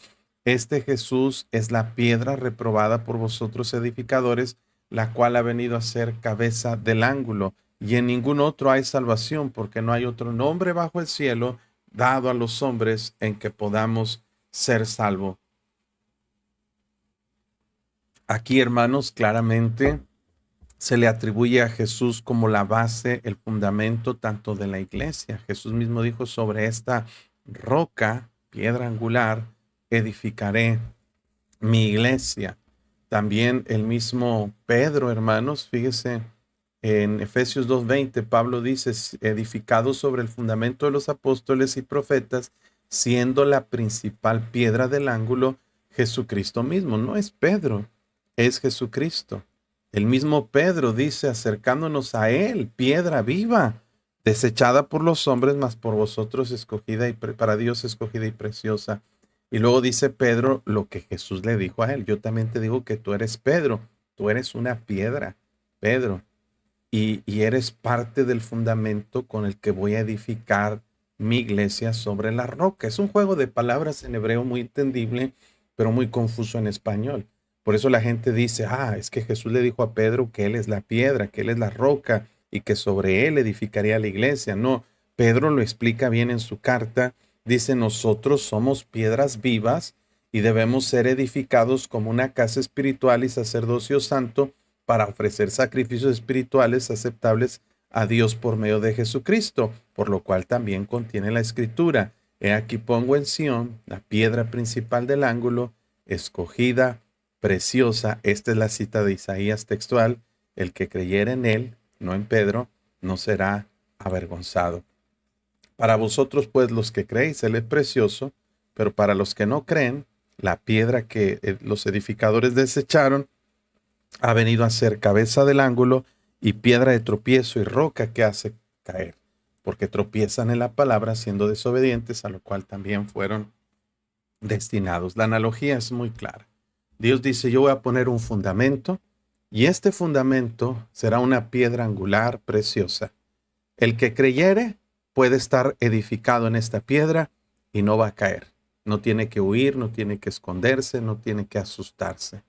este Jesús es la piedra reprobada por vosotros edificadores, la cual ha venido a ser cabeza del ángulo, y en ningún otro hay salvación, porque no hay otro nombre bajo el cielo dado a los hombres en que podamos ser salvos. Aquí, hermanos, claramente se le atribuye a Jesús como la base, el fundamento tanto de la iglesia. Jesús mismo dijo, sobre esta roca, piedra angular, edificaré mi iglesia. También el mismo Pedro, hermanos, fíjese, en Efesios 2:20, Pablo dice, edificado sobre el fundamento de los apóstoles y profetas, siendo la principal piedra del ángulo Jesucristo mismo. No es Pedro, es Jesucristo. El mismo Pedro dice, acercándonos a él, piedra viva, desechada por los hombres, mas por vosotros escogida y para Dios escogida y preciosa. Y luego dice Pedro lo que Jesús le dijo a él. Yo también te digo que tú eres Pedro, tú eres una piedra, Pedro, y eres parte del fundamento con el que voy a edificar mi iglesia sobre la roca. Es un juego de palabras en hebreo muy entendible, pero muy confuso en español. Por eso la gente dice, es que Jesús le dijo a Pedro que él es la piedra, que él es la roca y que sobre él edificaría la iglesia. No, Pedro lo explica bien en su carta. Dice, nosotros somos piedras vivas y debemos ser edificados como una casa espiritual y sacerdocio santo para ofrecer sacrificios espirituales aceptables a Dios por medio de Jesucristo, por lo cual también contiene la escritura. He aquí pongo en Sión la piedra principal del ángulo, escogida, preciosa. Esta es la cita de Isaías textual. El que creyere en él, no en Pedro, no será avergonzado. Para vosotros, pues, los que creéis, él es precioso, pero para los que no creen, la piedra que los edificadores desecharon ha venido a ser cabeza del ángulo y piedra de tropiezo y roca que hace caer, porque tropiezan en la palabra siendo desobedientes, a lo cual también fueron destinados. La analogía es muy clara. Dios dice, yo voy a poner un fundamento y este fundamento será una piedra angular preciosa. El que creyere puede estar edificado en esta piedra y no va a caer. No tiene que huir, no tiene que esconderse, no tiene que asustarse.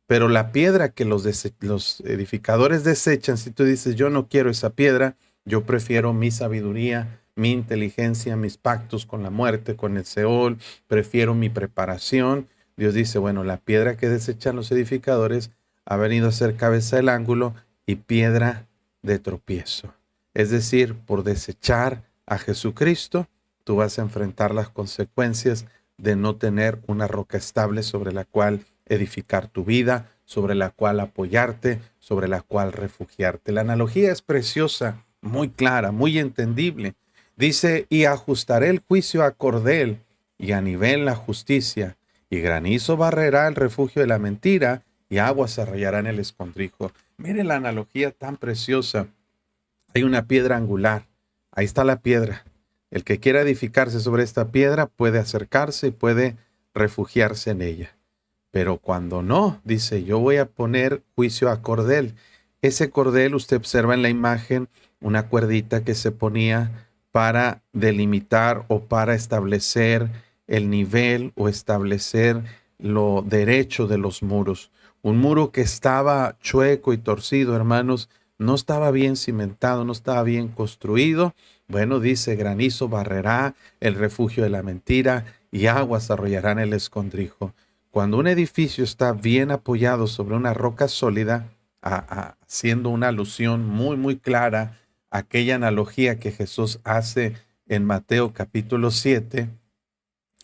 Pero la piedra que los edificadores desechan, si tú dices, yo no quiero esa piedra, yo prefiero mi sabiduría, mi inteligencia, mis pactos con la muerte, con el Seol, prefiero mi preparación. Dios dice, bueno, la piedra que desechan los edificadores ha venido a ser cabeza del ángulo y piedra de tropiezo. Es decir, por desechar a Jesucristo, tú vas a enfrentar las consecuencias de no tener una roca estable sobre la cual edificar tu vida, sobre la cual apoyarte, sobre la cual refugiarte. La analogía es preciosa, muy clara, muy entendible. Dice, y ajustaré el juicio a cordel y a nivel la justicia, y granizo barrerá el refugio de la mentira, y aguas arrollarán el escondrijo. Mire la analogía tan preciosa. Hay una piedra angular, ahí está la piedra. El que quiera edificarse sobre esta piedra puede acercarse y puede refugiarse en ella. Pero cuando no, dice, yo voy a poner juicio a cordel. Ese cordel, usted observa en la imagen una cuerdita que se ponía para delimitar o para establecer el nivel o establecer lo derecho de los muros. Un muro que estaba chueco y torcido, hermanos, no estaba bien cimentado, no estaba bien construido. Bueno, dice, granizo barrerá el refugio de la mentira y aguas arrollarán el escondrijo. Cuando un edificio está bien apoyado sobre una roca sólida, haciendo una alusión muy, muy clara a aquella analogía que Jesús hace en Mateo capítulo 7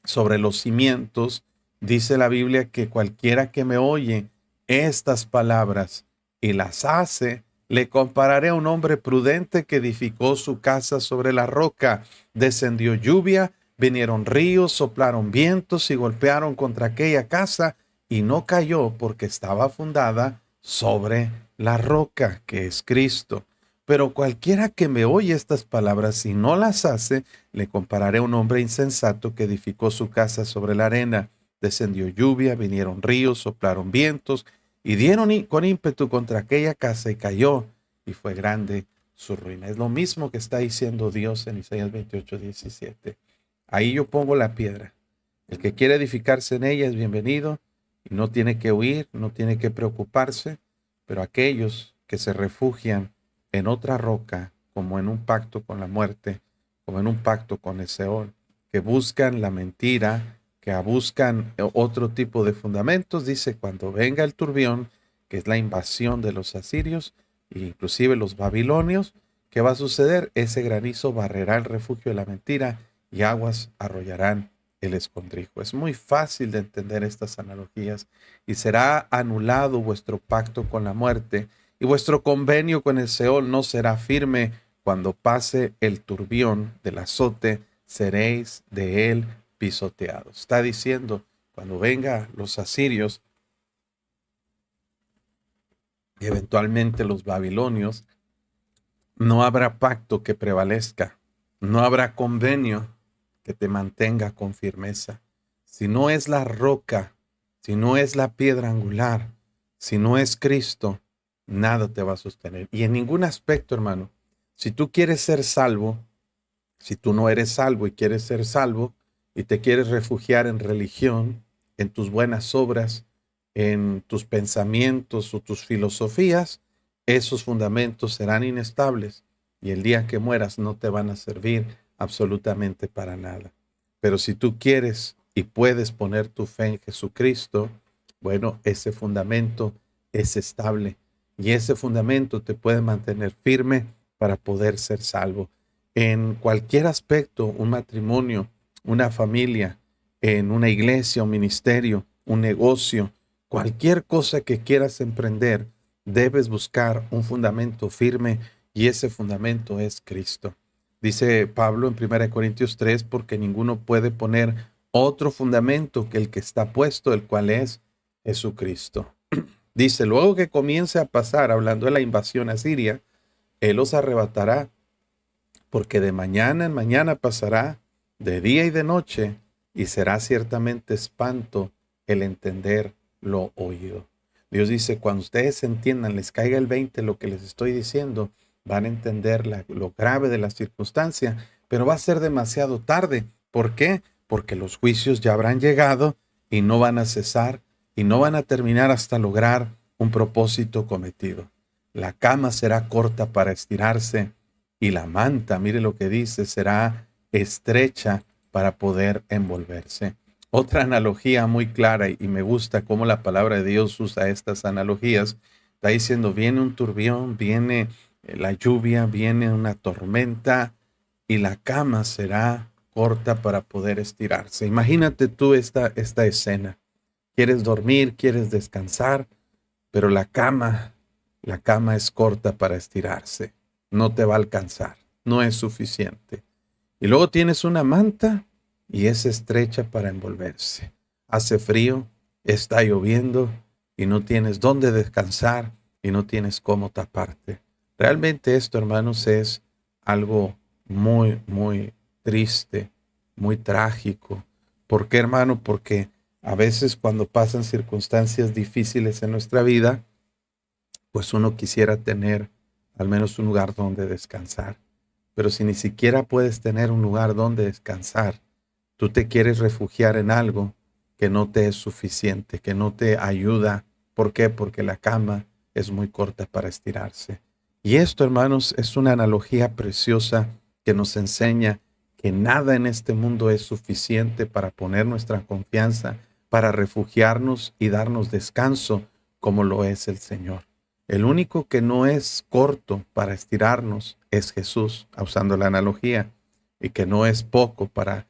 sobre los cimientos, dice la Biblia que cualquiera que me oye estas palabras y las hace, le compararé a un hombre prudente que edificó su casa sobre la roca. Descendió lluvia, vinieron ríos, soplaron vientos y golpearon contra aquella casa y no cayó porque estaba fundada sobre la roca que es Cristo. Pero cualquiera que me oye estas palabras y no las hace, le compararé a un hombre insensato que edificó su casa sobre la arena. Descendió lluvia, vinieron ríos, soplaron vientos y dieron con ímpetu contra aquella casa y cayó, y fue grande su ruina. Es lo mismo que está diciendo Dios en Isaías 28:17. Ahí yo pongo la piedra. El que quiere edificarse en ella es bienvenido y no tiene que huir, no tiene que preocuparse, pero aquellos que se refugian en otra roca, como en un pacto con la muerte, como en un pacto con el Seol, que buscan la mentira, que buscan otro tipo de fundamentos, dice, cuando venga el turbión, que es la invasión de los asirios, e inclusive los babilonios, ¿qué va a suceder? Ese granizo barrerá el refugio de la mentira y aguas arrollarán el escondrijo. Es muy fácil de entender estas analogías y será anulado vuestro pacto con la muerte y vuestro convenio con el Seol no será firme. Cuando pase el turbión del azote, seréis de él pisoteados. Está diciendo, cuando vengan los asirios y eventualmente los babilonios, no habrá pacto que prevalezca, no habrá convenio que te mantenga con firmeza. Si no es la roca, si no es la piedra angular, si no es Cristo, nada te va a sostener. Y en ningún aspecto, hermano, si tú quieres ser salvo, si tú no eres salvo y quieres ser salvo y te quieres refugiar en religión, en tus buenas obras, en tus pensamientos o tus filosofías, esos fundamentos serán inestables y el día que mueras no te van a servir absolutamente para nada. Pero si tú quieres y puedes poner tu fe en Jesucristo, bueno, ese fundamento es estable y ese fundamento te puede mantener firme para poder ser salvo. En cualquier aspecto, un matrimonio, una familia, en una iglesia, un ministerio, un negocio, cualquier cosa que quieras emprender, debes buscar un fundamento firme y ese fundamento es Cristo. Dice Pablo en 1 Corintios 3, porque ninguno puede poner otro fundamento que el que está puesto, el cual es Jesucristo. Dice, luego que comience a pasar, hablando de la invasión a Siria, Él los arrebatará, porque de mañana en mañana pasará, de día y de noche, y será ciertamente espanto el entender lo oído. Dios dice, cuando ustedes entiendan, les caiga el 20 lo que les estoy diciendo, van a entender lo grave de la circunstancia, pero va a ser demasiado tarde. ¿Por qué? Porque los juicios ya habrán llegado y no van a cesar y no van a terminar hasta lograr un propósito cometido. La cama será corta para estirarse y la manta, mire lo que dice, será estrecha para poder envolverse. Otra analogía muy clara, y me gusta cómo la palabra de Dios usa estas analogías, está diciendo, viene un turbión, viene la lluvia, viene una tormenta y la cama será corta para poder estirarse. Imagínate tú esta escena. Quieres dormir, quieres descansar, pero la cama es corta para estirarse. No te va a alcanzar, no es suficiente. Y luego tienes una manta y es estrecha para envolverse. Hace frío, está lloviendo y no tienes dónde descansar y no tienes cómo taparte. Realmente esto, hermanos, es algo muy, muy triste, muy trágico. ¿Por qué, hermano? Porque a veces cuando pasan circunstancias difíciles en nuestra vida, pues uno quisiera tener al menos un lugar donde descansar. Pero si ni siquiera puedes tener un lugar donde descansar, tú te quieres refugiar en algo que no te es suficiente, que no te ayuda. ¿Por qué? Porque la cama es muy corta para estirarse. Y esto, hermanos, es una analogía preciosa que nos enseña que nada en este mundo es suficiente para poner nuestra confianza, para refugiarnos y darnos descanso como lo es el Señor. El único que no es corto para estirarnos es Jesús, usando la analogía, y que no es poco para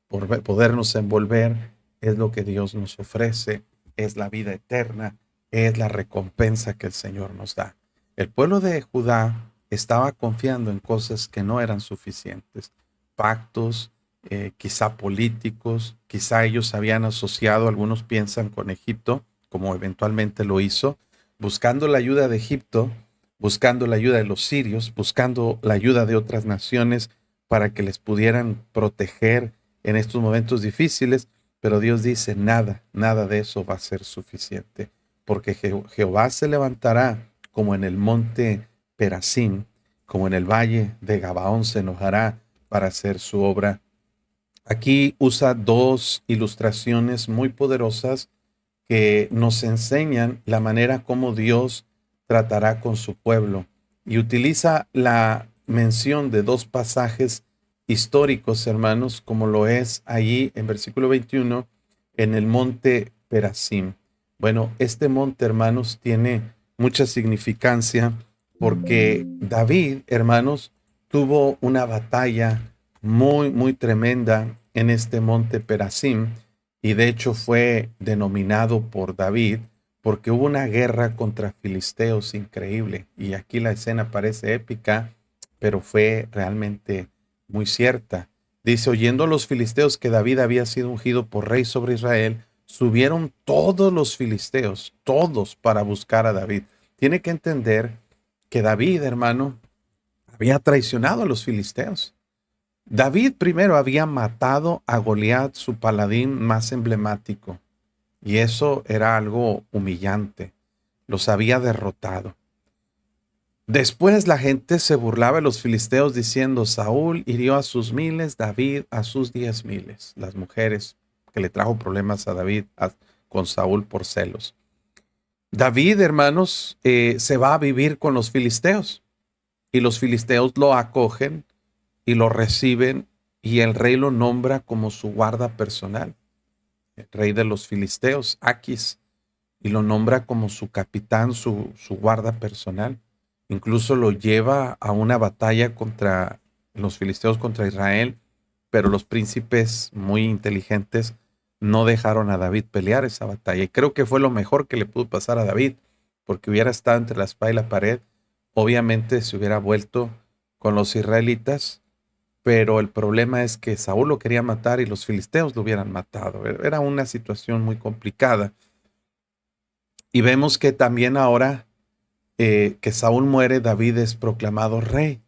podernos envolver, es lo que Dios nos ofrece, es la vida eterna, es la recompensa que el Señor nos da. El pueblo de Judá estaba confiando en cosas que no eran suficientes, pactos, quizá políticos, quizá ellos habían asociado, algunos piensan, con Egipto, como eventualmente lo hizo, buscando la ayuda de Egipto, buscando la ayuda de los sirios, buscando la ayuda de otras naciones para que les pudieran proteger en estos momentos difíciles, pero Dios dice, nada, nada de eso va a ser suficiente, porque Jehová se levantará como en el monte Perasim, como en el valle de Gabaón se enojará para hacer su obra. Aquí usa dos ilustraciones muy poderosas que nos enseñan la manera como Dios tratará con su pueblo. Y utiliza la mención de dos pasajes históricos, hermanos, como lo es allí en versículo 21, en el monte Perasim. Bueno, este monte, hermanos, tiene mucha significancia porque David, hermanos, tuvo una batalla muy, muy tremenda en este monte Perasim, y de hecho fue denominado por David porque hubo una guerra contra filisteos increíble. Y aquí la escena parece épica, pero fue realmente muy cierta. Dice, oyendo los filisteos que David había sido ungido por rey sobre Israel, subieron todos los filisteos, todos para buscar a David. Tiene que entender que David, hermano, había traicionado a los filisteos. David primero había matado a Goliat, su paladín más emblemático, y eso era algo humillante. Los había derrotado. Después la gente se burlaba de los filisteos diciendo, Saúl hirió a sus miles, David a sus 10,000. Las mujeres que le trajo problemas a David con Saúl por celos. David, hermanos, se va a vivir con los filisteos y los filisteos lo acogen y lo reciben y el rey lo nombra como su guarda personal, el rey de los filisteos, Aquis, y lo nombra como su capitán, su guarda personal. Incluso lo lleva a una batalla contra los filisteos, contra Israel, pero los príncipes muy inteligentes no dejaron a David pelear esa batalla. Y creo que fue lo mejor que le pudo pasar a David, porque hubiera estado entre la espada y la pared, obviamente se hubiera vuelto con los israelitas, pero el problema es que Saúl lo quería matar y los filisteos lo hubieran matado. Era una situación muy complicada. Y vemos que también ahora que Saúl muere, David es proclamado rey.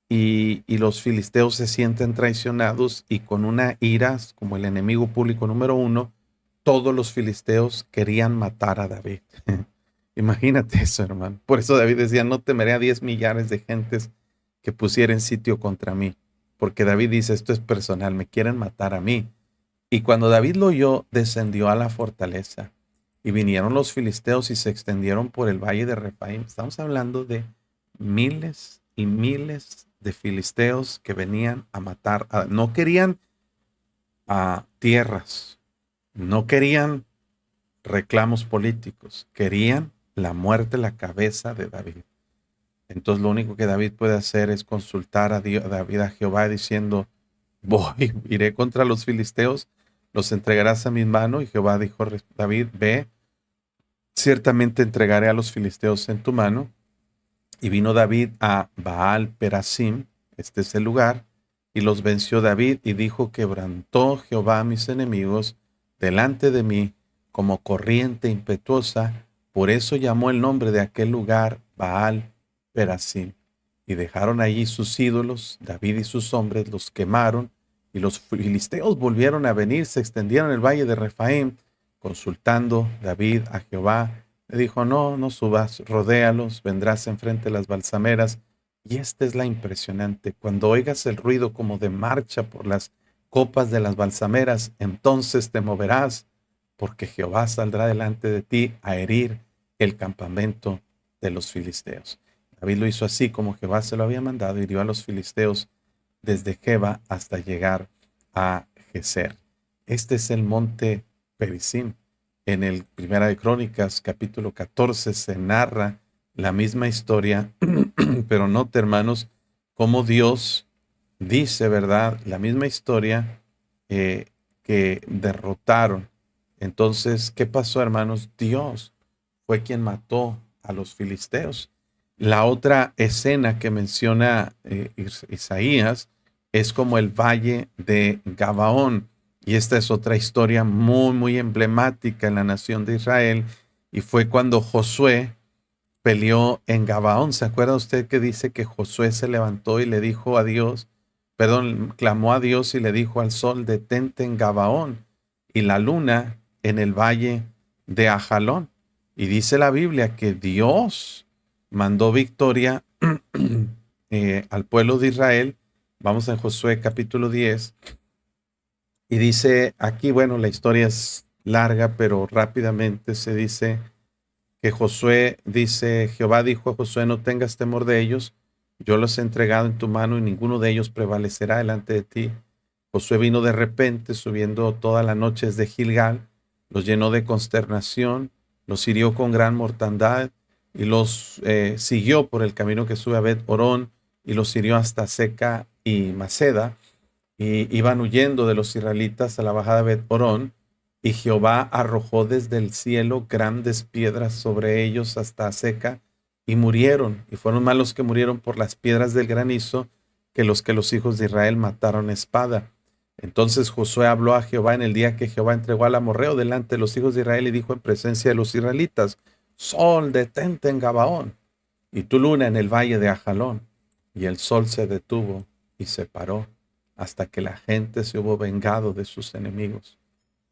Y los filisteos se sienten traicionados y con una ira, como el enemigo público número uno, todos los filisteos querían matar a David. Imagínate eso, hermano. Por eso David decía, no temeré a 10 millares de gentes que pusieren sitio contra mí. Porque David dice, esto es personal, me quieren matar a mí. Y cuando David lo oyó, descendió a la fortaleza. Y vinieron los filisteos y se extendieron por el valle de Refaim. Estamos hablando de miles y miles de filisteos que venían a matar. No querían a tierras, no querían reclamos políticos, querían la muerte, la cabeza de David. Entonces lo único que David puede hacer es consultar a David, a Jehová, diciendo, iré contra los filisteos, los entregarás a mi mano. Y Jehová dijo, David, ve, ciertamente entregaré a los filisteos en tu mano. Y vino David a Baal Perasim, este es el lugar, y los venció David, y dijo, quebrantó Jehová a mis enemigos delante de mí como corriente impetuosa. Por eso llamó el nombre de aquel lugar Baal Perasim. Y dejaron allí sus ídolos, David y sus hombres los quemaron, y los filisteos volvieron a venir, se extendieron el valle de Refaim, consultando David a Jehová. Le dijo, no, no subas, rodéalos, vendrás enfrente de las balsameras. Y esta es la impresionante. Cuando oigas el ruido como de marcha por las copas de las balsameras, entonces te moverás, porque Jehová saldrá delante de ti a herir el campamento de los filisteos. David lo hizo así como Jehová se lo había mandado, y hirió a los filisteos desde Geba hasta llegar a Geser. Este es el monte Perasim. En el Primera de Crónicas, capítulo 14, se narra la misma historia, pero note, hermanos, cómo Dios dice, ¿verdad? La misma historia que derrotaron. Entonces, ¿qué pasó, hermanos? Dios fue quien mató a los filisteos. La otra escena que menciona Isaías es como el valle de Gabaón. Y esta es otra historia muy, muy emblemática en la nación de Israel. Y fue cuando Josué peleó en Gabaón. ¿Se acuerda usted que dice que Josué se levantó y le dijo a Dios, perdón, clamó a Dios y le dijo al sol, detente en Gabaón, y la luna en el valle de Ajalón? Y dice la Biblia que Dios mandó victoria al pueblo de Israel. Vamos en Josué capítulo 10. Y dice aquí, bueno, la historia es larga, pero rápidamente se dice que Josué dice, Jehová dijo a Josué, no tengas temor de ellos, yo los he entregado en tu mano y ninguno de ellos prevalecerá delante de ti. Josué vino de repente, subiendo toda la noche desde Gilgal, los llenó de consternación, los hirió con gran mortandad y los siguió por el camino que sube a Bet Orón y los hirió hasta Seca y Maceda, y iban huyendo de los israelitas a la bajada de Bet Orón, y Jehová arrojó desde el cielo grandes piedras sobre ellos hasta Seca, y murieron, y fueron más los que murieron por las piedras del granizo que los hijos de Israel mataron a espada. Entonces Josué habló a Jehová en el día que Jehová entregó al amorreo delante de los hijos de Israel y dijo en presencia de los israelitas, Sol, detente en Gabaón, y tu luna en el valle de Ajalón. Y el sol se detuvo y se paró hasta que la gente se hubo vengado de sus enemigos.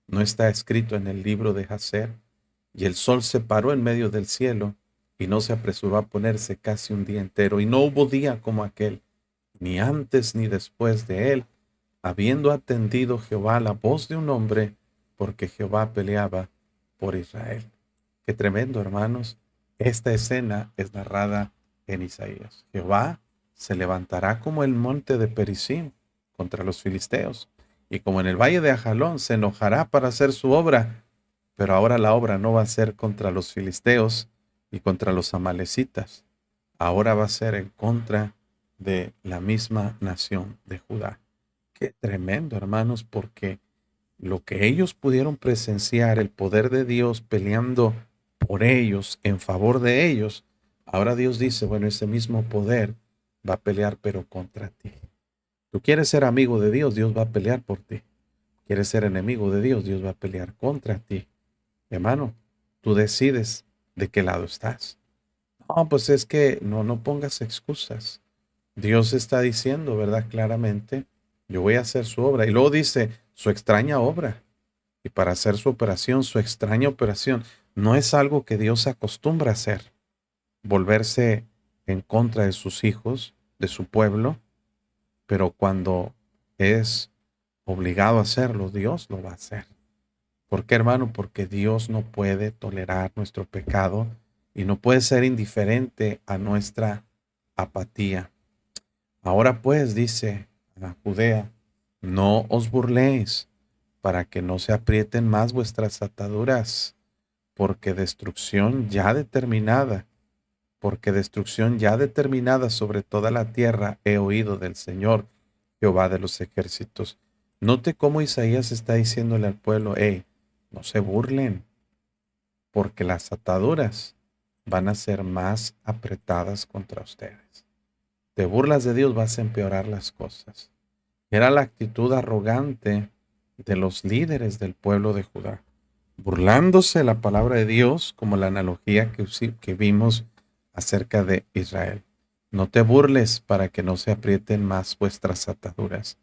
¿No está escrito en el libro de Jacer? Y el sol se paró en medio del cielo y no se apresuró a ponerse casi un día entero. Y no hubo día como aquel, ni antes ni después de él, habiendo atendido Jehová la voz de un hombre, porque Jehová peleaba por Israel. Qué tremendo, hermanos. Esta escena es narrada en Isaías. Jehová se levantará como el monte de Perizim contra los filisteos, y como en el valle de Ajalón se enojará para hacer su obra, pero ahora la obra no va a ser contra los filisteos y contra los amalecitas, ahora va a ser en contra de la misma nación de Judá. Qué tremendo, hermanos, porque lo que ellos pudieron presenciar, el poder de Dios peleando por ellos, en favor de ellos, ahora Dios dice, bueno, ese mismo poder va a pelear pero contra ti. Tú quieres ser amigo de Dios, Dios va a pelear por ti. Quieres ser enemigo de Dios, Dios va a pelear contra ti. Hermano, tú decides de qué lado estás. No, pues es que no pongas excusas. Dios está diciendo, ¿verdad? Claramente, yo voy a hacer su obra. Y luego dice, su extraña obra. Y para hacer su operación, su extraña operación, no es algo que Dios acostumbra a hacer. Volverse en contra de sus hijos, de su pueblo, pero cuando es obligado a hacerlo, Dios lo va a hacer. ¿Por qué, hermano? Porque Dios no puede tolerar nuestro pecado y no puede ser indiferente a nuestra apatía. Ahora pues, dice a Judea, no os burléis para que no se aprieten más vuestras ataduras, porque destrucción ya determinada, sobre toda la tierra he oído del Señor, Jehová de los ejércitos. Note cómo Isaías está diciéndole al pueblo, no se burlen, porque las ataduras van a ser más apretadas contra ustedes. Te burlas de Dios, vas a empeorar las cosas. Era la actitud arrogante de los líderes del pueblo de Judá, burlándose de la palabra de Dios, como la analogía que vimos acerca de Israel. No te burles para que no se aprieten más vuestras ataduras.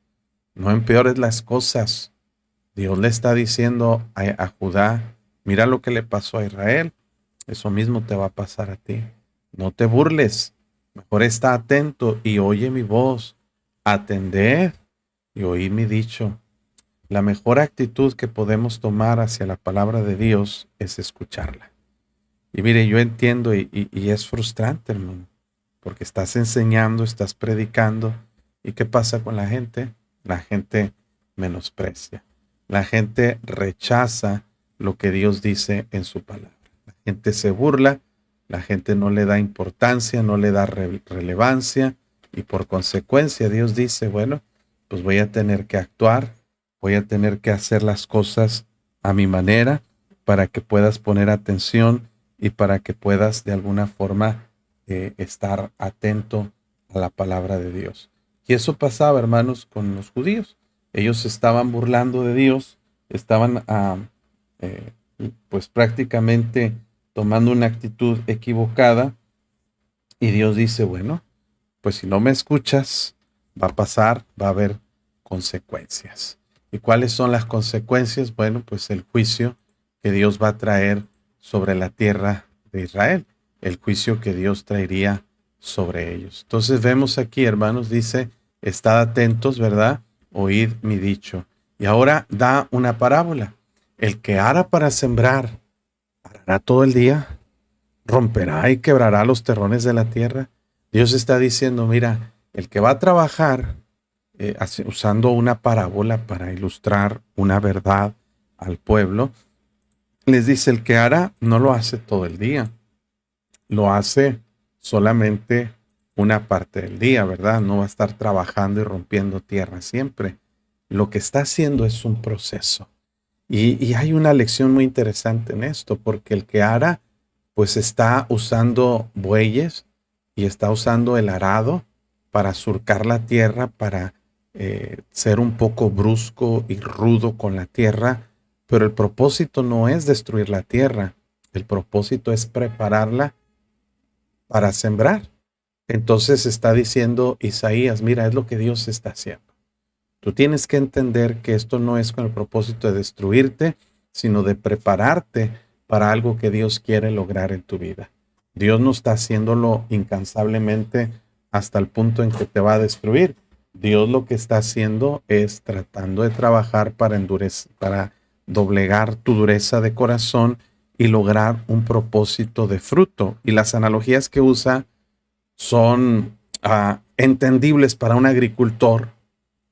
No empeores las cosas. Dios le está diciendo a Judá, mira lo que le pasó a Israel, eso mismo te va a pasar a ti. No te burles, mejor está atento y oye mi voz. Atended y oíd mi dicho. La mejor actitud que podemos tomar hacia la palabra de Dios es escucharla. Y mire, yo entiendo y es frustrante, hermano, porque estás enseñando, estás predicando, ¿y qué pasa con la gente? La gente menosprecia. La gente rechaza lo que Dios dice en su palabra. La gente se burla, la gente no le da importancia, no le da relevancia, y por consecuencia Dios dice, bueno, pues voy a tener que actuar, voy a tener que hacer las cosas a mi manera para que puedas poner atención y para que puedas de alguna forma estar atento a la palabra de Dios. Y eso pasaba, hermanos, con los judíos. Ellos estaban burlando de Dios, estaban pues prácticamente tomando una actitud equivocada. Y Dios dice, bueno, pues si no me escuchas, va a pasar, va a haber consecuencias. ¿Y cuáles son las consecuencias? Bueno, pues el juicio que Dios va a traer sobre la tierra de Israel, el juicio que Dios traería sobre ellos. Entonces vemos aquí, hermanos, dice, estad atentos, ¿verdad? Oíd mi dicho. Y ahora da una parábola. El que ara para sembrar, arará todo el día, romperá y quebrará los terrones de la tierra. Dios está diciendo, mira, el que va a trabajar usando una parábola para ilustrar una verdad al pueblo, les dice, el que ara no lo hace todo el día, lo hace solamente una parte del día, ¿verdad? No va a estar trabajando y rompiendo tierra siempre. Lo que está haciendo es un proceso. Y hay una lección muy interesante en esto, porque el que ara, pues está usando bueyes y está usando el arado para surcar la tierra, para ser un poco brusco y rudo con la tierra, pero el propósito no es destruir la tierra, el propósito es prepararla para sembrar. Entonces está diciendo Isaías, mira, es lo que Dios está haciendo. Tú tienes que entender que esto no es con el propósito de destruirte, sino de prepararte para algo que Dios quiere lograr en tu vida. Dios no está haciéndolo incansablemente hasta el punto en que te va a destruir. Dios lo que está haciendo es tratando de trabajar para para doblegar tu dureza de corazón y lograr un propósito de fruto. Y las analogías que usa son entendibles para un agricultor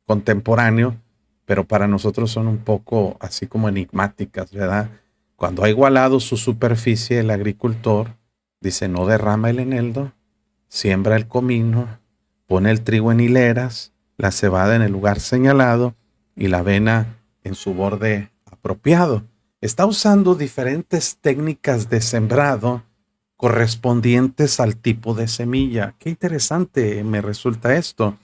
contemporáneo, pero para nosotros son un poco así como enigmáticas, ¿verdad? Cuando ha igualado su superficie el agricultor, dice, no derrama el eneldo, siembra el comino, pone el trigo en hileras, la cebada en el lugar señalado y la avena en su borde apropiado. Está usando diferentes técnicas de sembrado correspondientes al tipo de semilla. Qué interesante me resulta esto,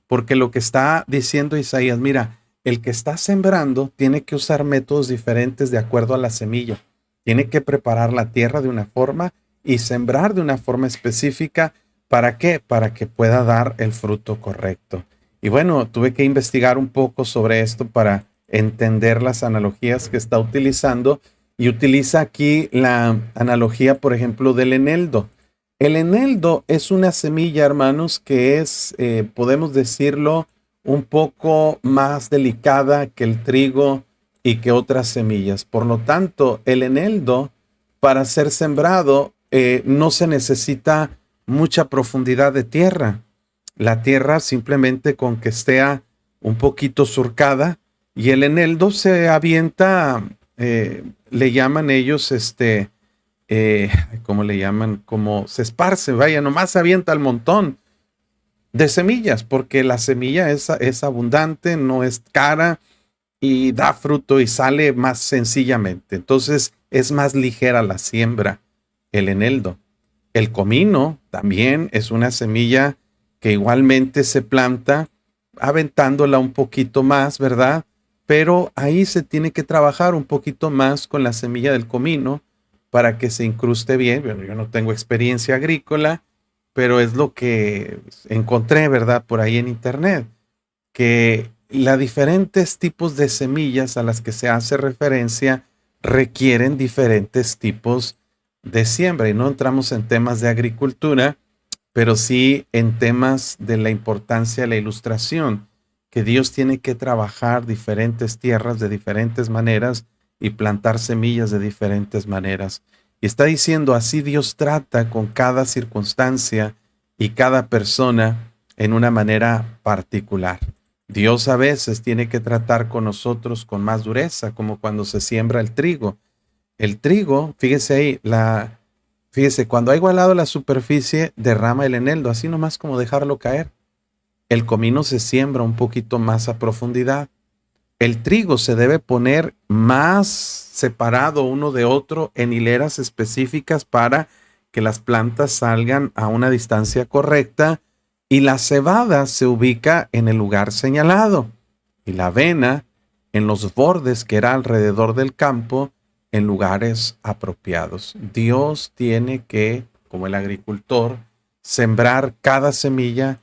porque lo que está diciendo Isaías, mira, el que está sembrando tiene que usar métodos diferentes de acuerdo a la semilla. Tiene que preparar la tierra de una forma y sembrar de una forma específica. ¿Para qué? Para que pueda dar el fruto correcto. Y bueno, tuve que investigar un poco sobre esto para entender las analogías que está utilizando, y utiliza aquí la analogía, por ejemplo, del eneldo. El eneldo es una semilla, hermanos, que es, podemos decirlo, un poco más delicada que el trigo y que otras semillas. Por lo tanto, el eneldo, para ser sembrado, no se necesita mucha profundidad de tierra. La tierra simplemente con que esté un poquito surcada, y el eneldo se avienta, le llaman ellos, ¿cómo le llaman? Como se esparce, vaya, nomás se avienta al montón de semillas, porque la semilla es abundante, no es cara y da fruto y sale más sencillamente. Entonces es más ligera la siembra, el eneldo. El comino también es una semilla que igualmente se planta aventándola un poquito más, ¿verdad? Pero ahí se tiene que trabajar un poquito más con la semilla del comino para que se incruste bien. Bueno, yo no tengo experiencia agrícola, pero es lo que encontré, ¿verdad? Por ahí en internet, que los diferentes tipos de semillas a las que se hace referencia requieren diferentes tipos de siembra. Y no entramos en temas de agricultura, pero sí en temas de la importancia de la ilustración, que Dios tiene que trabajar diferentes tierras de diferentes maneras y plantar semillas de diferentes maneras. Y está diciendo, así Dios trata con cada circunstancia y cada persona en una manera particular. Dios a veces tiene que tratar con nosotros con más dureza, como cuando se siembra el trigo. El trigo, fíjese ahí, fíjese, cuando ha igualado la superficie, derrama el eneldo, así nomás como dejarlo caer. El comino se siembra un poquito más a profundidad. El trigo se debe poner más separado uno de otro en hileras específicas para que las plantas salgan a una distancia correcta, y la cebada se ubica en el lugar señalado y la avena en los bordes que era alrededor del campo en lugares apropiados. Dios tiene que, como el agricultor, sembrar cada semilla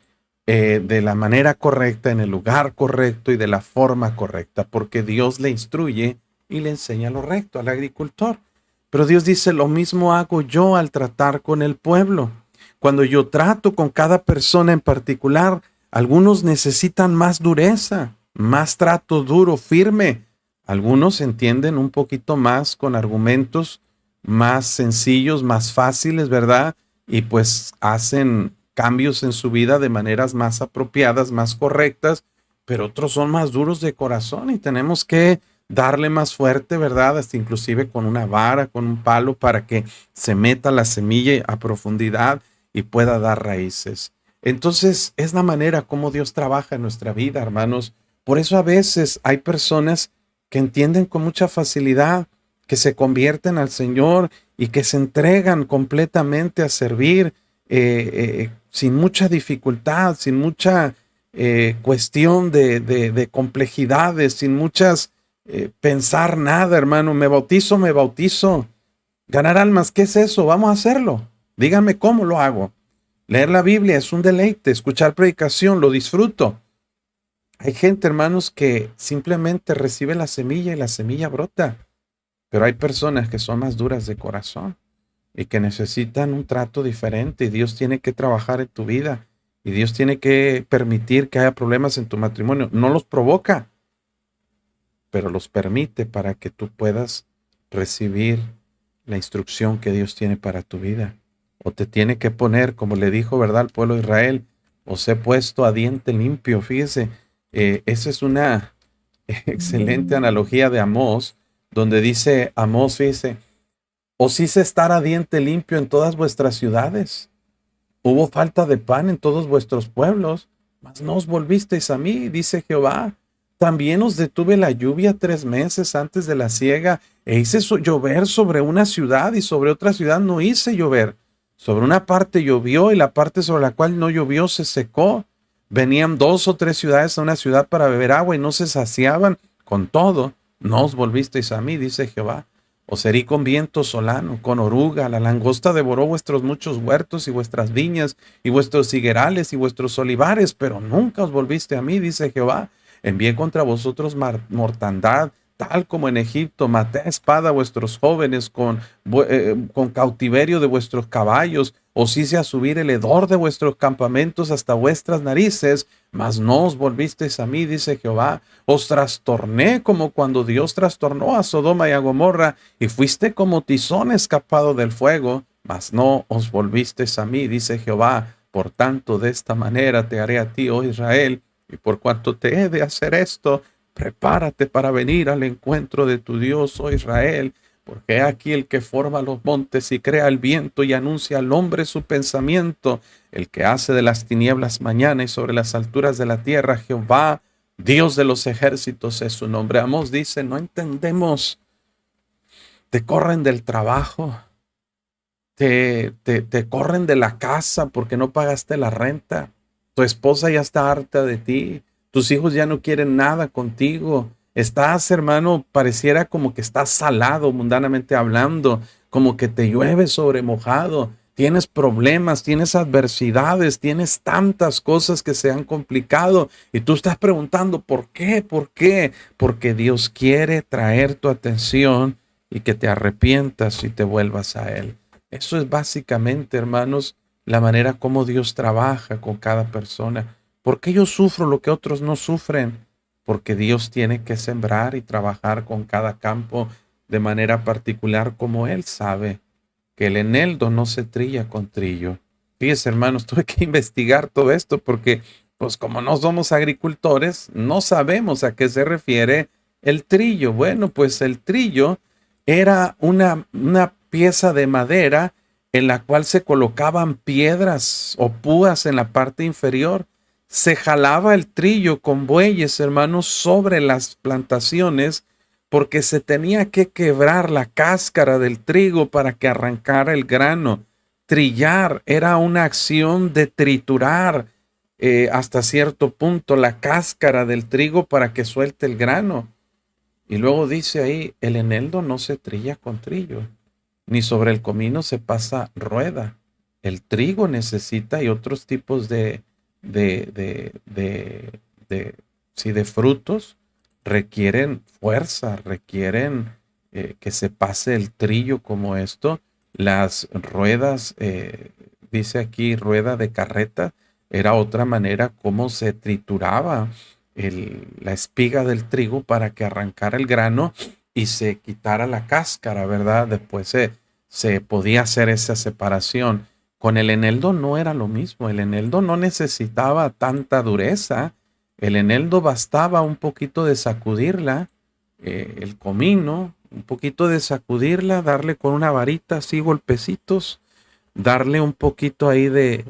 de la manera correcta, en el lugar correcto y de la forma correcta, porque Dios le instruye y le enseña lo recto al agricultor. Pero Dios dice, lo mismo hago yo al tratar con el pueblo. Cuando yo trato con cada persona en particular, algunos necesitan más dureza, más trato duro, firme. Algunos entienden un poquito más con argumentos más sencillos, más fáciles, ¿verdad? Y pues hacen cambios en su vida de maneras más apropiadas, más correctas, pero otros son más duros de corazón y tenemos que darle más fuerte, ¿verdad? Hasta inclusive con una vara, con un palo, para que se meta la semilla a profundidad y pueda dar raíces. Entonces, es la manera como Dios trabaja en nuestra vida, hermanos. Por eso a veces hay personas que entienden con mucha facilidad, que se convierten al Señor y que se entregan completamente a servir sin mucha dificultad, sin mucha cuestión de complejidades, sin muchas pensar nada, hermano. Me bautizo, me bautizo. Ganar almas, ¿qué es eso? Vamos a hacerlo. Díganme cómo lo hago. Leer la Biblia es un deleite, escuchar predicación, lo disfruto. Hay gente, hermanos, que simplemente recibe la semilla y la semilla brota. Pero hay personas que son más duras de corazón y que necesitan un trato diferente, y Dios tiene que trabajar en tu vida y Dios tiene que permitir que haya problemas en tu matrimonio. No los provoca, pero los permite para que tú puedas recibir la instrucción que Dios tiene para tu vida. O te tiene que poner, como le dijo, ¿verdad?, al pueblo de Israel, os he puesto a diente limpio. Fíjese, esa es una excelente analogía de Amós, donde dice Amós, fíjese, os hice estar a diente limpio en todas vuestras ciudades. Hubo falta de pan en todos vuestros pueblos, mas no os volvisteis a mí, dice Jehová. También os detuve la lluvia 3 meses antes de la siega, e hice llover sobre una ciudad, y sobre otra ciudad no hice llover. Sobre una parte llovió, y la parte sobre la cual no llovió se secó. Venían 2 o 3 ciudades a una ciudad para beber agua, y no se saciaban. Con todo, no os volvisteis a mí, dice Jehová. Os herí con viento solano, con oruga, la langosta devoró vuestros muchos huertos y vuestras viñas, y vuestros higuerales y vuestros olivares, pero nunca os volviste a mí, dice Jehová. Envié contra vosotros mortandad, tal como en Egipto. Maté a espada a vuestros jóvenes con cautiverio de vuestros caballos. Os hice a subir el hedor de vuestros campamentos hasta vuestras narices, mas no os volvisteis a mí, dice Jehová. Os trastorné como cuando Dios trastornó a Sodoma y a Gomorra, y fuiste como tizón escapado del fuego, mas no os volvisteis a mí, dice Jehová. Por tanto, de esta manera te haré a ti, oh Israel, y por cuanto te he de hacer esto, prepárate para venir al encuentro de tu Dios, oh Israel. Porque he aquí el que forma los montes y crea el viento y anuncia al hombre su pensamiento, el que hace de las tinieblas mañana y sobre las alturas de la tierra, Jehová, Dios de los ejércitos es su nombre. Amós dice, no entendemos. Te corren del trabajo, te corren de la casa porque no pagaste la renta. Tu esposa ya está harta de ti. Tus hijos ya no quieren nada contigo. Estás, hermano, pareciera como que estás salado, mundanamente hablando, como que te llueve sobre mojado. Tienes problemas, tienes adversidades, tienes tantas cosas que se han complicado y tú estás preguntando, ¿por qué? ¿Por qué? Porque Dios quiere traer tu atención y que te arrepientas y te vuelvas a Él. Eso es básicamente, hermanos, la manera como Dios trabaja con cada persona. ¿Por qué yo sufro lo que otros no sufren? Porque Dios tiene que sembrar y trabajar con cada campo de manera particular, como Él sabe que el eneldo no se trilla con trillo. Fíjense, hermanos, tuve que investigar todo esto porque, pues como no somos agricultores, no sabemos a qué se refiere el trillo. Bueno, pues el trillo era una pieza de madera en la cual se colocaban piedras o púas en la parte inferior. Se jalaba el trillo con bueyes, hermanos, sobre las plantaciones, porque se tenía que quebrar la cáscara del trigo para que arrancara el grano. Trillar era una acción de triturar hasta cierto punto la cáscara del trigo para que suelte el grano. Y luego dice ahí, el eneldo no se trilla con trillo, ni sobre el comino se pasa rueda. El trigo necesita y otros tipos de, de, de, de, sí, de frutos requieren fuerza, requieren que se pase el trillo como esto. Las ruedas, dice aquí, rueda de carreta, era otra manera como se trituraba la espiga del trigo para que arrancara el grano y se quitara la cáscara, ¿verdad? Después se podía hacer esa separación. Con el eneldo no era lo mismo. El eneldo no necesitaba tanta dureza. El eneldo bastaba un poquito de sacudirla, el comino, un poquito de sacudirla, darle con una varita así golpecitos, darle un poquito ahí de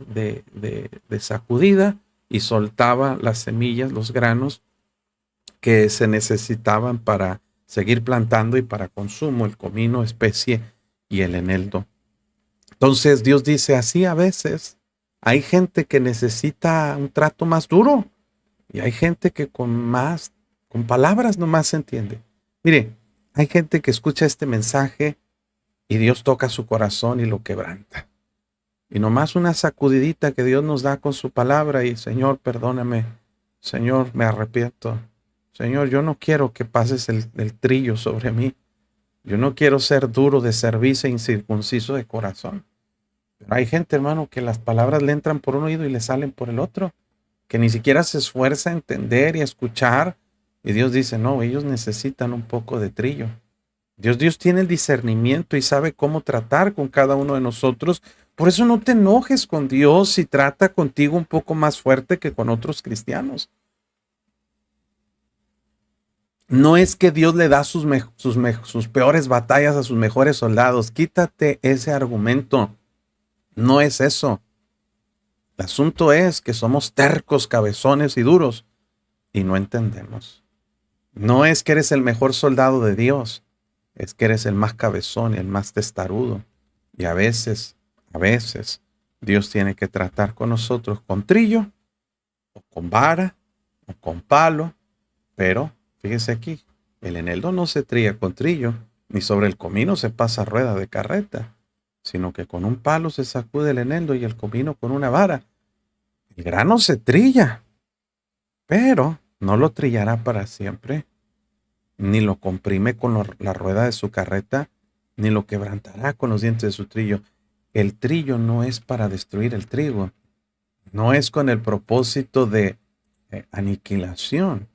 sacudida y soltaba las semillas, los granos que se necesitaban para seguir plantando y para consumo, el comino, especie y el eneldo. Entonces Dios dice así a veces, hay gente que necesita un trato más duro y hay gente que con palabras nomás se entiende. Mire, hay gente que escucha este mensaje y Dios toca su corazón y lo quebranta. Y nomás una sacudidita que Dios nos da con su palabra y Señor, perdóname, Señor, me arrepiento. Señor, yo no quiero que pases el trillo sobre mí. Yo no quiero ser duro de cerviz e incircunciso de corazón. Pero hay gente, hermano, que las palabras le entran por un oído y le salen por el otro, que ni siquiera se esfuerza a entender y a escuchar. Y Dios dice, no, ellos necesitan un poco de trillo. Dios tiene el discernimiento y sabe cómo tratar con cada uno de nosotros. Por eso no te enojes con Dios si trata contigo un poco más fuerte que con otros cristianos. No es que Dios le da sus peores batallas a sus mejores soldados. Quítate ese argumento. No es eso. El asunto es que somos tercos, cabezones y duros y no entendemos. No es que eres el mejor soldado de Dios, es que eres el más cabezón y el más testarudo. Y a veces, Dios tiene que tratar con nosotros con trillo, o con vara, o con palo, pero fíjese aquí, el eneldo no se trilla con trillo, ni sobre el comino se pasa rueda de carreta, sino que con un palo se sacude el eneldo y el comino con una vara. El grano se trilla, pero no lo trillará para siempre, ni lo comprime con la rueda de su carreta, ni lo quebrantará con los dientes de su trillo. El trillo no es para destruir el trigo, no es con el propósito de aniquilación,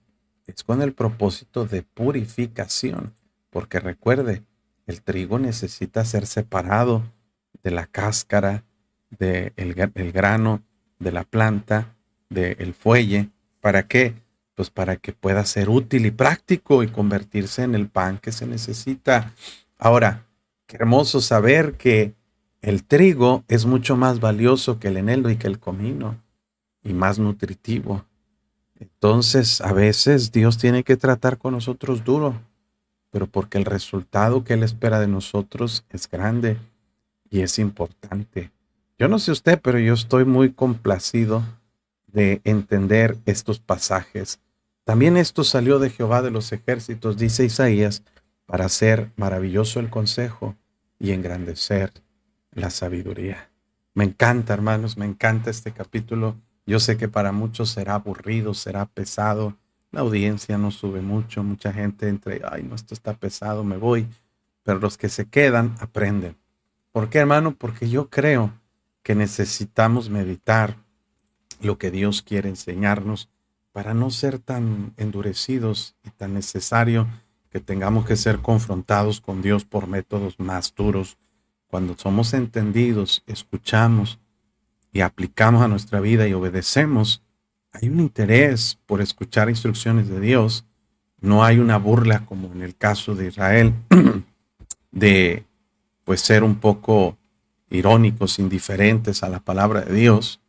es con el propósito de purificación, porque recuerde, el trigo necesita ser separado de la cáscara, del grano, de la planta, del fuelle. ¿Para qué? Pues para que pueda ser útil y práctico y convertirse en el pan que se necesita. Ahora, qué hermoso saber que el trigo es mucho más valioso que el eneldo y que el comino, y más nutritivo. Entonces, a veces Dios tiene que tratar con nosotros duro, pero porque el resultado que Él espera de nosotros es grande y es importante. Yo no sé usted, pero yo estoy muy complacido de entender estos pasajes. También esto salió de Jehová de los ejércitos, dice Isaías, para hacer maravilloso el consejo y engrandecer la sabiduría. Me encanta, hermanos, me encanta este capítulo. Yo sé que para muchos será aburrido, será pesado. La audiencia no sube mucho, mucha gente entre, ay, no, esto está pesado, me voy. Pero los que se quedan aprenden. ¿Por qué, hermano? Porque yo creo que necesitamos meditar lo que Dios quiere enseñarnos para no ser tan endurecidos y tan necesario que tengamos que ser confrontados con Dios por métodos más duros. Cuando somos entendidos, escuchamos y aplicamos a nuestra vida y obedecemos, hay un interés por escuchar instrucciones de Dios. No hay una burla como en el caso de Israel de pues ser un poco irónicos, indiferentes a la palabra de Dios.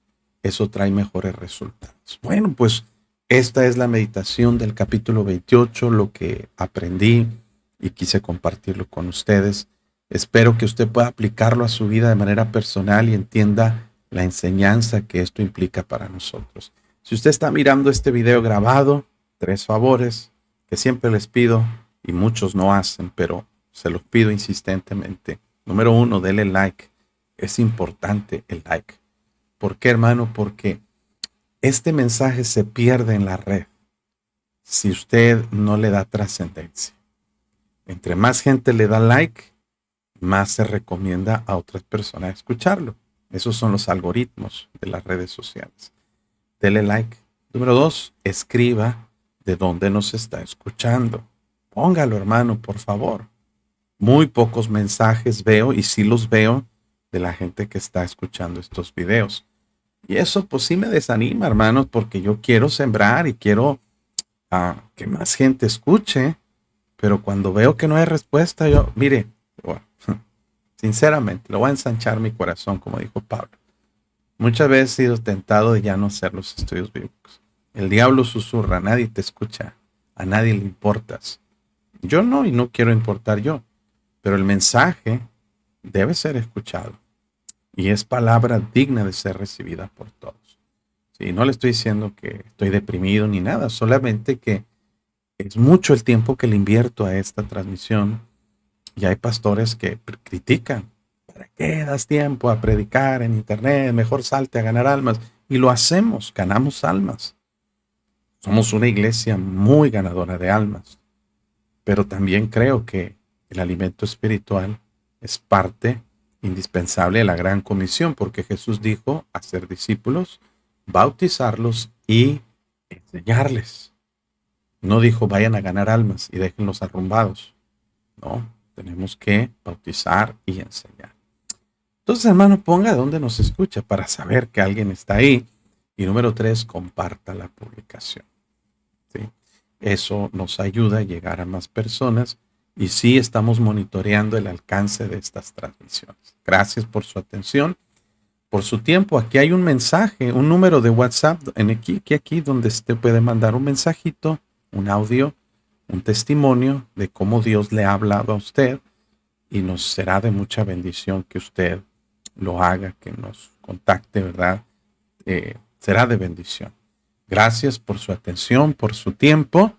Eso trae mejores resultados. Bueno, pues esta es la meditación del capítulo 28, lo que aprendí y quise compartirlo con ustedes. Espero que usted pueda aplicarlo a su vida de manera personal y entienda la enseñanza que esto implica para nosotros. Si usted está mirando este video grabado, 3 favores que siempre les pido y muchos no hacen, pero se los pido insistentemente. Número uno, dele like. Es importante el like. ¿Por qué, hermano? Porque este mensaje se pierde en la red si usted no le da trascendencia. Entre más gente le da like, más se recomienda a otras personas escucharlo. Esos son los algoritmos de las redes sociales. Dele like. Número dos, escriba de dónde nos está escuchando. Póngalo, hermano, por favor. Muy pocos mensajes veo, y sí los veo, de la gente que está escuchando estos videos. Y eso pues sí me desanima, hermanos, porque yo quiero sembrar y quiero que más gente escuche, pero cuando veo que no hay respuesta, yo, mire, bueno, sinceramente, lo voy a ensanchar mi corazón, como dijo Pablo. Muchas veces he sido tentado de ya no hacer los estudios bíblicos. El diablo susurra, nadie te escucha, a nadie le importas. Yo no, y no quiero importar yo, pero el mensaje debe ser escuchado y es palabra digna de ser recibida por todos. Sí, no le estoy diciendo que estoy deprimido ni nada, solamente que es mucho el tiempo que le invierto a esta transmisión y hay pastores que critican. ¿Para qué das tiempo a predicar en internet? Mejor salte a ganar almas. Y lo hacemos, ganamos almas. Somos una iglesia muy ganadora de almas. Pero también creo que el alimento espiritual es parte indispensable de la gran comisión, porque Jesús dijo hacer discípulos, bautizarlos y enseñarles. No dijo vayan a ganar almas y déjenlos arrumbados. No, tenemos que bautizar y enseñar. Entonces, hermano, ponga dónde nos escucha para saber que alguien está ahí. Y número tres, comparta la publicación. ¿Sí? Eso nos ayuda a llegar a más personas y sí estamos monitoreando el alcance de estas transmisiones. Gracias por su atención, por su tiempo. Aquí hay un mensaje, un número de WhatsApp aquí donde usted puede mandar un mensajito, un audio, un testimonio de cómo Dios le ha hablado a usted y nos será de mucha bendición que usted lo haga, que nos contacte, ¿verdad? Será de bendición. Gracias por su atención, por su tiempo